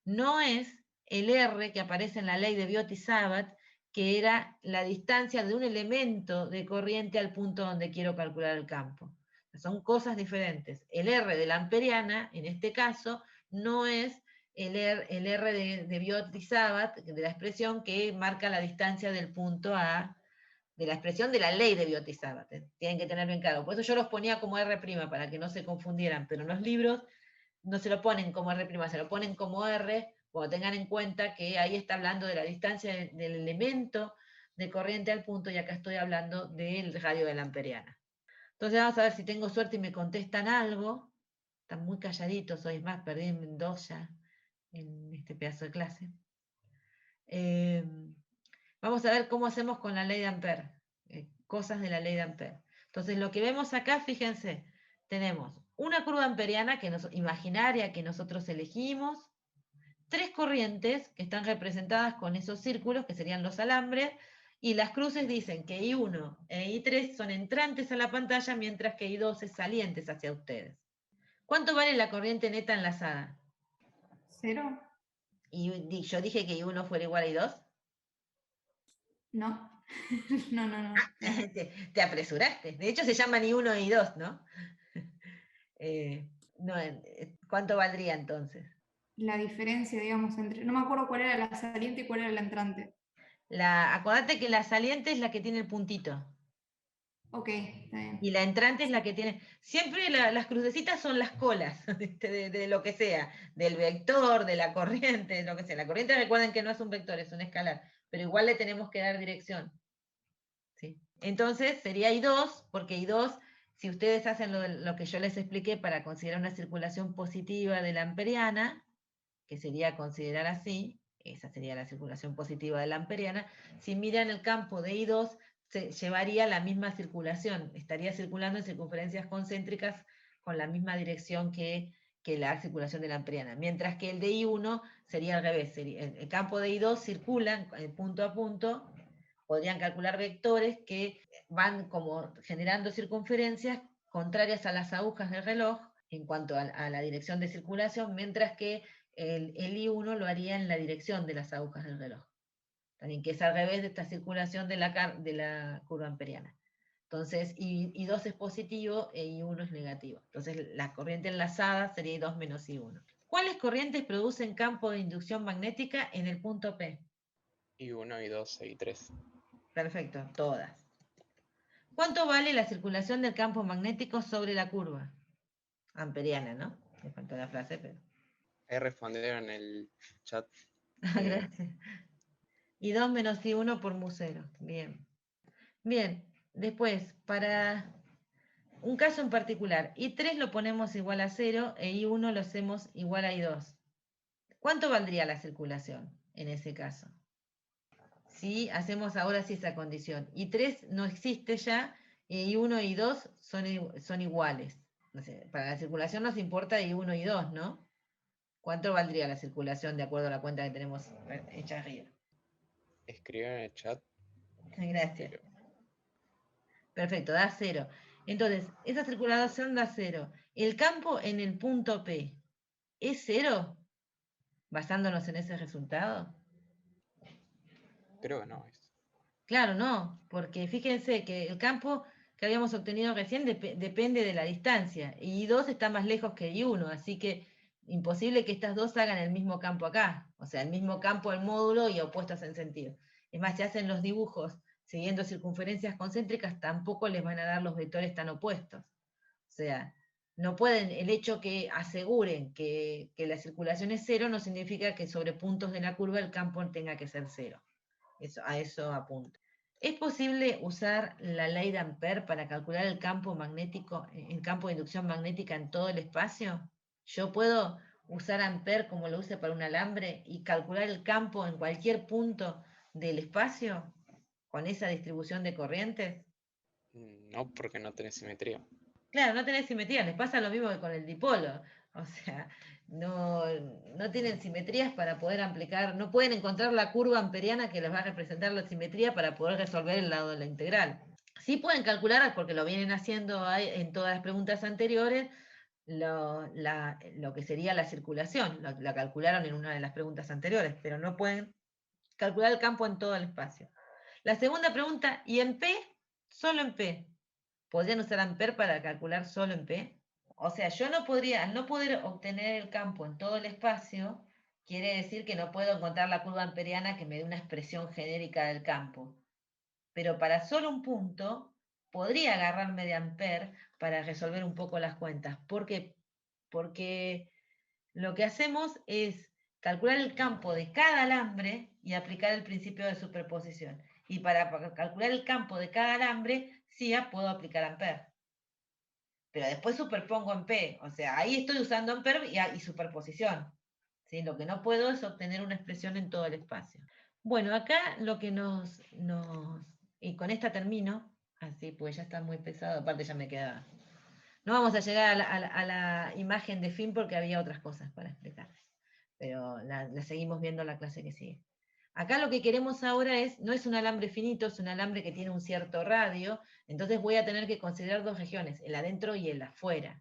no es el R que aparece en la ley de Biot y Sabat, que era la distancia de un elemento de corriente al punto donde quiero calcular el campo. Son cosas diferentes. El R de la amperiana, en este caso, no es el R de Biot y Sabat, de la expresión que marca la distancia del punto a, de la expresión de la ley de Biot y Sabat. Tienen que tener bien claro. Por eso yo los ponía como R' para que no se confundieran, pero en los libros no se lo ponen como R', se lo ponen como R, cuando tengan en cuenta que ahí está hablando de la distancia del elemento de corriente al punto, y acá estoy hablando del radio de la amperiana. Entonces vamos a ver si tengo suerte y me contestan algo. Están muy calladitos hoy, es más, perdí en 2 ya en este pedazo de clase. Vamos a ver cómo hacemos con la ley de Ampère, cosas de la ley de Ampère. Entonces lo que vemos acá, fíjense, tenemos una curva amperiana imaginaria que nosotros elegimos, 3 corrientes que están representadas con esos círculos, que serían los alambres, y las cruces dicen que I1 e I3 son entrantes a la pantalla, mientras que I2 es salientes hacia ustedes. ¿Cuánto vale la corriente neta enlazada? 0. ¿Y yo dije que I1 fuera igual a I2? No. No. Te apresuraste. De hecho se llaman I1 e I2, ¿no? No, ¿cuánto valdría entonces? La diferencia, digamos, entre... No me acuerdo cuál era la saliente y cuál era la entrante. Acordate que la saliente es la que tiene el puntito. Ok, está bien. Y la entrante es la que tiene... Siempre las crucecitas son las colas, de lo que sea, del vector, de la corriente, de lo que sea. La corriente, recuerden que no es un vector, es un escalar, pero igual le tenemos que dar dirección. ¿Sí? Entonces sería I2, porque I2, si ustedes hacen lo que yo les expliqué para considerar una circulación positiva de la amperiana, que sería considerar así, esa sería la circulación positiva de la amperiana, si miran el campo de I2, se llevaría la misma circulación, estaría circulando en circunferencias concéntricas con la misma dirección que la circulación de la amperiana, mientras que el de I1 sería al revés, el campo de I2 circula punto a punto, podrían calcular vectores que van como generando circunferencias contrarias a las agujas del reloj en cuanto a la dirección de circulación, mientras que el I1 lo haría en la dirección de las agujas del reloj. También que es al revés de esta circulación de la curva amperiana. Entonces, I2 es positivo e I1 es negativo. Entonces, la corriente enlazada sería I2 menos I1. ¿Cuáles corrientes producen campo de inducción magnética en el punto P? I1, I2 e I3. Perfecto, todas. ¿Cuánto vale la circulación del campo magnético sobre la curva? Amperiana, ¿no? Me faltó la frase, pero... Ahí respondieron en el chat. Gracias. I2 menos I1 por mu0. Bien. Bien, después, para un caso en particular, I3 lo ponemos igual a 0 e I1 lo hacemos igual a I2. ¿Cuánto valdría la circulación en ese caso? Si hacemos ahora sí esa condición. I3 no existe ya, y I1 y I2 son iguales. No sé, para la circulación nos importa I1 y I2, ¿no? ¿Cuánto valdría la circulación de acuerdo a la cuenta que tenemos hecha arriba? Escriban en el chat. Gracias. Pero Perfecto, da 0. Entonces, esa circulación da 0. El campo en el punto P, ¿es 0? Basándonos en ese resultado. creo que no es. Claro, no, porque fíjense que el campo que habíamos obtenido recién depende de la distancia, y I2 está más lejos que I1, así que imposible que estas dos hagan el mismo campo acá, o sea, el mismo campo al módulo y opuestos en sentido. Es más, si hacen los dibujos siguiendo circunferencias concéntricas, tampoco les van a dar los vectores tan opuestos. O sea, no pueden, el hecho que aseguren que la circulación es 0 no significa que sobre puntos de la curva el campo tenga que ser 0. A eso apunta. ¿Es posible usar la ley de Ampère para calcular el campo magnético, el campo de inducción magnética en todo el espacio? ¿Yo puedo usar Ampère como lo use para un alambre y calcular el campo en cualquier punto del espacio con esa distribución de corrientes? No, porque no tenés simetría. Claro, no tenés simetría, les pasa lo mismo que con el dipolo. O sea, no tienen simetrías para poder aplicar, no pueden encontrar la curva amperiana que les va a representar la simetría para poder resolver el lado de la integral. Sí pueden calcular, porque lo vienen haciendo en todas las preguntas anteriores, lo que sería la circulación. La calcularon en una de las preguntas anteriores, pero no pueden calcular el campo en todo el espacio. La segunda pregunta, ¿y en P? Solo en P. ¿Podrían usar Ampère para calcular solo en P? O sea, yo no podría, al no poder obtener el campo en todo el espacio, quiere decir que no puedo encontrar la curva amperiana que me dé una expresión genérica del campo. Pero para solo un punto, podría agarrarme de Ampère para resolver un poco las cuentas. ¿Por qué? Porque lo que hacemos es calcular el campo de cada alambre y aplicar el principio de superposición. Y para calcular el campo de cada alambre, sí puedo aplicar Ampère. Pero después superpongo en P, o sea, ahí estoy usando Ampère y superposición. ¿Sí? Lo que no puedo es obtener una expresión en todo el espacio. Bueno, acá lo que y con esta termino, así pues ya está muy pesado, aparte ya me queda. No vamos a llegar a la imagen de fin porque había otras cosas para explicarles, pero la seguimos viendo en la clase que sigue. Acá lo que queremos ahora no es un alambre finito, es un alambre que tiene un cierto radio, entonces voy a tener que considerar dos regiones, el adentro y el afuera.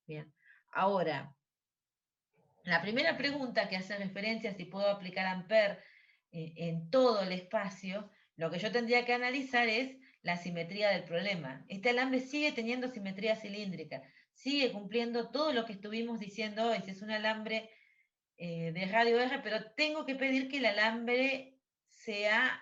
Bien, ahora, la primera pregunta que hace referencia a si puedo aplicar Ampère en todo el espacio, lo que yo tendría que analizar es la simetría del problema. Este alambre sigue teniendo simetría cilíndrica, sigue cumpliendo todo lo que estuvimos diciendo hoy, si es un alambre de radio R, pero tengo que pedir que el alambre sea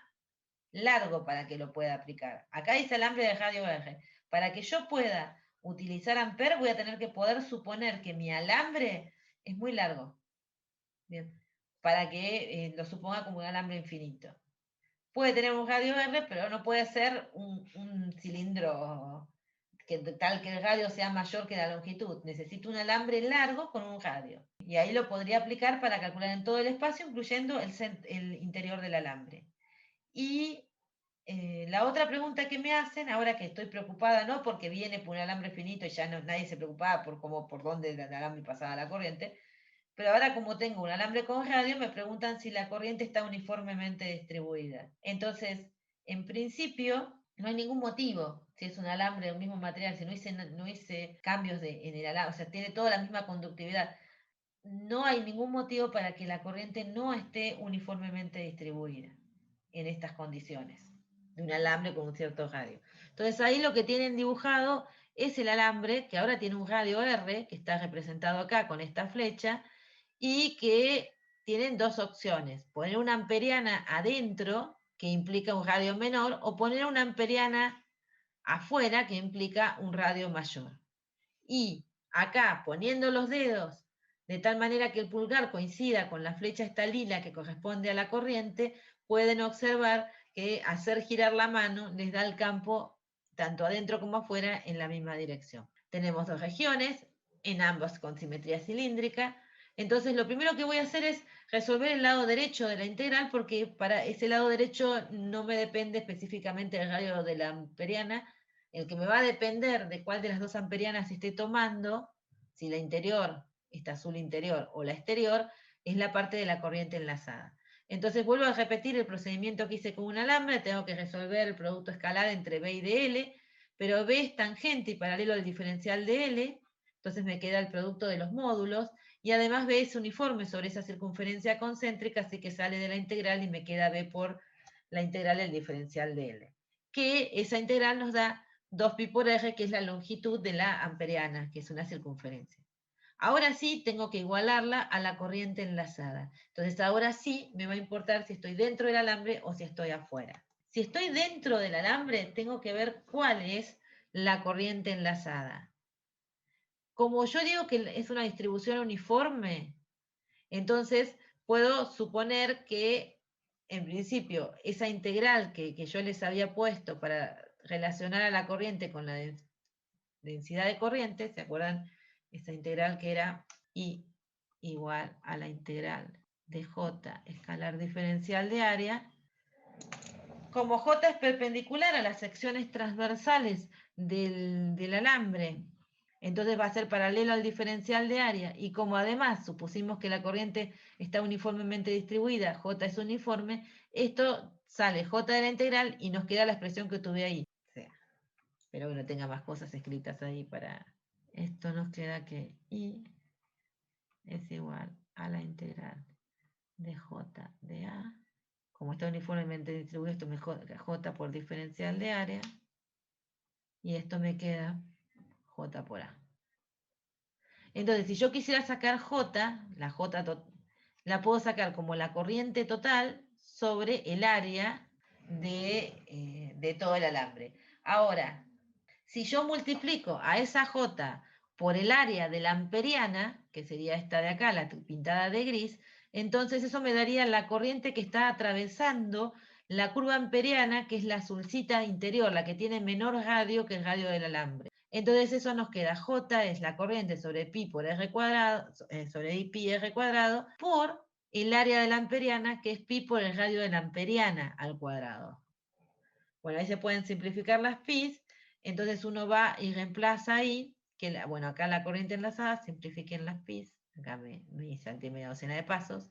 largo para que lo pueda aplicar. Acá dice alambre de radio R. Para que yo pueda utilizar Ampère, voy a tener que poder suponer que mi alambre es muy largo. Bien. Para que lo suponga como un alambre infinito. Puede tener un radio R, pero no puede ser un cilindro tal que el radio sea mayor que la longitud. Necesito un alambre largo con un radio. Y ahí lo podría aplicar para calcular en todo el espacio, incluyendo el interior del alambre. Y la otra pregunta que me hacen, ahora que estoy preocupada, no porque viene por un alambre finito y ya nadie se preocupaba por dónde el alambre pasaba la corriente, pero ahora como tengo un alambre con radio, me preguntan si la corriente está uniformemente distribuida. Entonces, en principio, no hay ningún motivo, si es un alambre del mismo material, si no hice cambios en el alambre, o sea, tiene toda la misma conductividad, no hay ningún motivo para que la corriente no esté uniformemente distribuida en estas condiciones de un alambre con un cierto radio. Entonces ahí lo que tienen dibujado es el alambre que ahora tiene un radio R, que está representado acá con esta flecha, y que tienen dos opciones: poner una amperiana adentro, que implica un radio menor, o poner una amperiana afuera, que implica un radio mayor. Y acá, poniendo los dedos de tal manera que el pulgar coincida con la flecha esta lila que corresponde a la corriente, pueden observar que hacer girar la mano les da el campo tanto adentro como afuera, en la misma dirección. Tenemos dos regiones, en ambas con simetría cilíndrica. Entonces lo primero que voy a hacer es resolver el lado derecho de la integral, porque para ese lado derecho no me depende específicamente del radio de la amperiana. El que me va a depender de cuál de las dos amperianas esté tomando, si la interior, esta azul interior, o la exterior, es la parte de la corriente enlazada. Entonces vuelvo a repetir el procedimiento que hice con un alambre, tengo que resolver el producto escalar entre B y dl, pero B es tangente y paralelo al diferencial de L, entonces me queda el producto de los módulos, y además B es uniforme sobre esa circunferencia concéntrica, así que sale de la integral y me queda B por la integral del diferencial de L. Que esa integral nos da 2pi por r, que es la longitud de la amperiana, que es una circunferencia. Ahora sí tengo que igualarla a la corriente enlazada. Entonces ahora sí me va a importar si estoy dentro del alambre o si estoy afuera. Si estoy dentro del alambre, tengo que ver cuál es la corriente enlazada. Como yo digo que es una distribución uniforme, entonces puedo suponer que, en principio, esa integral que yo les había puesto para relacionar a la corriente con la densidad de corriente, ¿se acuerdan? Esa integral que era I igual a la integral de J escalar diferencial de área. Como J es perpendicular a las secciones transversales del alambre, entonces va a ser paralelo al diferencial de área, y como además supusimos que la corriente está uniformemente distribuida, J es uniforme, esto sale J de la integral y nos queda la expresión que tuve ahí. O sea, espero que no tenga más cosas escritas ahí para... Esto nos queda que I es igual a la integral de J de A. Como está uniformemente distribuido, esto me J por diferencial de área. Y esto me queda J por A. Entonces, si yo quisiera sacar J, la puedo sacar como la corriente total sobre el área de todo el alambre. Ahora, si yo multiplico a esa J por el área de la amperiana, que sería esta de acá, la pintada de gris, entonces eso me daría la corriente que está atravesando la curva amperiana, que es la azulcita interior, la que tiene menor radio que el radio del alambre. Entonces eso nos queda, J es la corriente sobre pi por r cuadrado, sobre I pi r cuadrado, por el área de la amperiana, que es pi por el radio de la amperiana al cuadrado. Bueno, ahí se pueden simplificar las pis, entonces uno va y reemplaza ahí, bueno, acá la corriente enlazada, simplifiquen las pis, acá me salté media docena de pasos,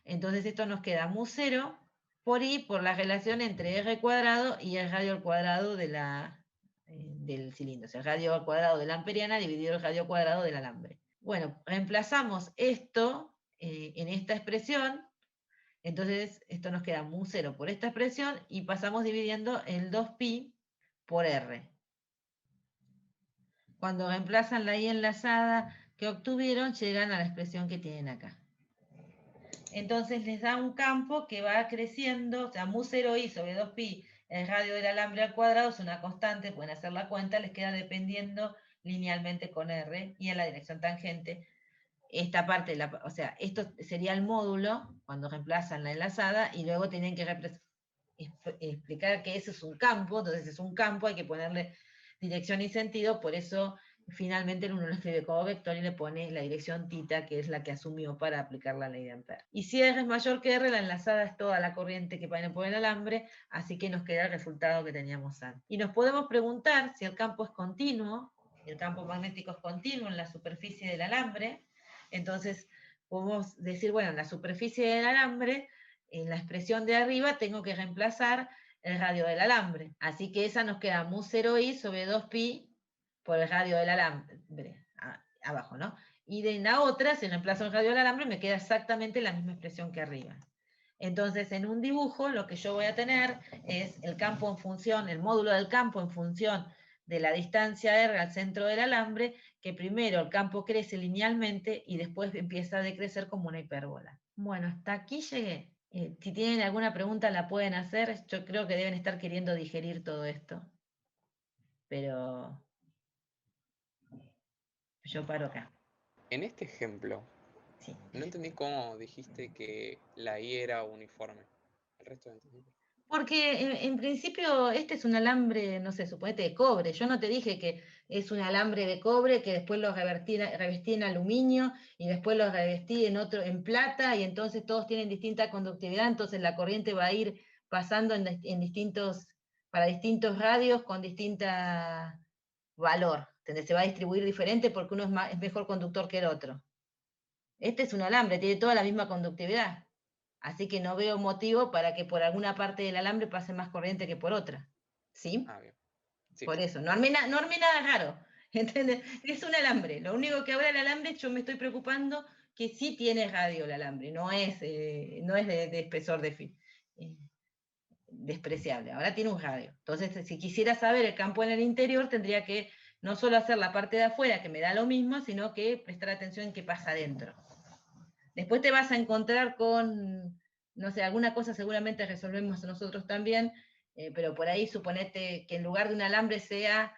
entonces esto nos queda mu 0 por I por la relación entre r cuadrado y el radio al cuadrado del cilindro, o sea, el radio al cuadrado de la amperiana dividido el radio al cuadrado del alambre. Bueno, reemplazamos esto en esta expresión. Entonces, esto nos queda mu 0 por esta expresión y pasamos dividiendo el 2pi por r. Cuando reemplazan la i enlazada que obtuvieron, llegan a la expresión que tienen acá. Entonces les da un campo que va creciendo, o sea, mu 0i sobre 2pi, el radio del alambre al cuadrado es una constante, pueden hacer la cuenta, les queda dependiendo linealmente con r y en la dirección tangente. Esta parte, o sea, esto sería el módulo cuando reemplazan la enlazada y luego tienen que explicar que eso es un campo, entonces es un campo, hay que ponerle dirección y sentido, por eso finalmente uno lo escribe como vector y le pone la dirección θ, que es la que asumió para aplicar la ley de Ampère. Y si R es mayor que R, la enlazada es toda la corriente que viene por el alambre, así que nos queda el resultado que teníamos antes. Y nos podemos preguntar si el campo es continuo, el campo magnético es continuo en la superficie del alambre. Entonces podemos decir, bueno, en la superficie del alambre, en la expresión de arriba tengo que reemplazar el radio del alambre. Así que esa nos queda mu 0i sobre 2pi por el radio del alambre, abajo, ¿no? Y de la otra, si reemplazo el radio del alambre, me queda exactamente la misma expresión que arriba. Entonces, en un dibujo, lo que yo voy a tener es el campo en función, el módulo del campo en función de la distancia R al centro del alambre, que primero el campo crece linealmente y después empieza a decrecer como una hipérbola. Bueno, hasta aquí llegué. Si tienen alguna pregunta la pueden hacer. Yo creo que deben estar queriendo digerir todo esto. Pero yo paro acá. En este ejemplo, Sí. no entendí cómo dijiste que la I era uniforme. El resto lo entendí. Porque en principio este es un alambre, no sé, suponete de cobre. Yo no te dije que es un alambre de cobre que después lo revestí en aluminio y después lo revestí en otro, en plata, y entonces todos tienen distinta conductividad, entonces la corriente va a ir pasando en distintos, para distintos radios con distinta valor. ¿Entendés? Se va a distribuir diferente porque uno es mejor conductor que el otro. Este es un alambre, tiene toda la misma conductividad. Así que no veo motivo para que por alguna parte del alambre pase más corriente que por otra. ¿Sí? Ah, bien. Sí, Por eso, no armé nada raro. ¿Entendés? Es un alambre. Lo único que ahora el alambre, yo me estoy preocupando que sí tiene radio el alambre, no es de espesor eh, despreciable. Ahora tiene un radio. Entonces, si quisiera saber el campo en el interior, tendría que no solo hacer la parte de afuera, que me da lo mismo, sino que prestar atención en qué pasa adentro. Después te vas a encontrar con, no sé, alguna cosa seguramente resolvemos nosotros también, pero por ahí suponete que en lugar de un alambre sea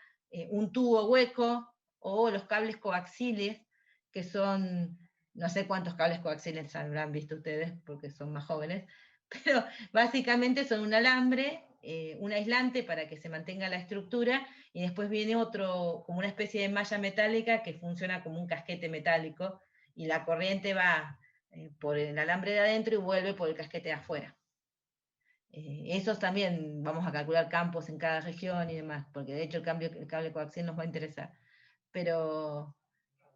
un tubo hueco o los cables coaxiles, que son, no sé cuántos cables coaxiles habrán visto ustedes porque son más jóvenes, pero básicamente son un alambre, un aislante para que se mantenga la estructura, y después viene otro, como una especie de malla metálica que funciona como un casquete metálico, y la corriente va por el alambre de adentro y vuelve por el casquete de afuera. Esos también vamos a calcular campos en cada región y demás, porque de hecho el cable coaxial nos va a interesar. Pero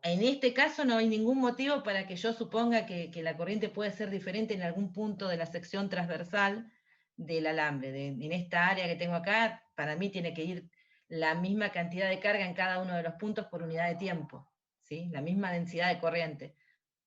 en este caso no hay ningún motivo para que yo suponga que la corriente puede ser diferente en algún punto de la sección transversal del alambre. En esta área que tengo acá, para mí tiene que ir la misma cantidad de carga en cada uno de los puntos por unidad de tiempo, ¿sí? La misma densidad de corriente.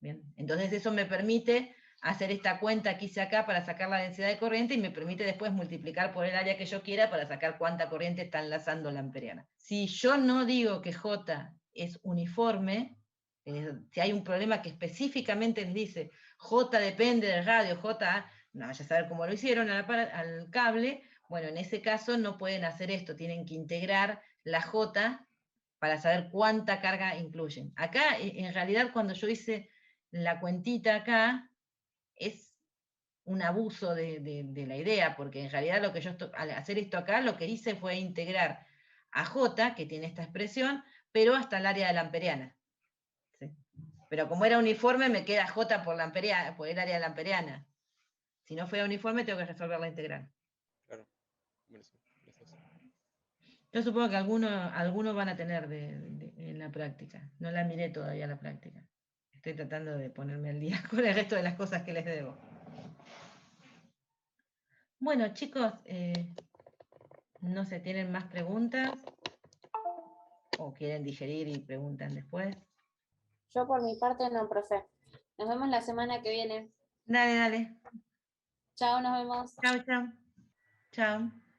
Bien, entonces eso me permite hacer esta cuenta que hice acá para sacar la densidad de corriente, y me permite después multiplicar por el área que yo quiera para sacar cuánta corriente está enlazando la amperiana. Si yo no digo que J es uniforme, si hay un problema que específicamente les dice J depende del radio, J, no vaya a saber cómo lo hicieron al cable, bueno, en ese caso no pueden hacer esto, tienen que integrar la J para saber cuánta carga incluyen. Acá, en realidad, cuando yo hice la cuentita acá, es un abuso de la idea, porque en realidad lo que yo al hacer esto acá, lo que hice fue integrar a J, que tiene esta expresión, pero hasta el área de la amperiana. ¿Sí? Pero como era uniforme, me queda J por el área de la amperiana. Si no fuera uniforme, tengo que resolver la integral. claro. Buenísimo. Gracias. Yo supongo que algunos van a tener en la práctica. No la miré todavía la práctica. Estoy tratando de ponerme al día con el resto de las cosas que les debo. Bueno, chicos, no sé, ¿tienen más preguntas? ¿O quieren digerir y preguntan después? Yo por mi parte no, profe. Nos vemos la semana que viene. Dale, dale. Chao, nos vemos. Chao, chao. Chao.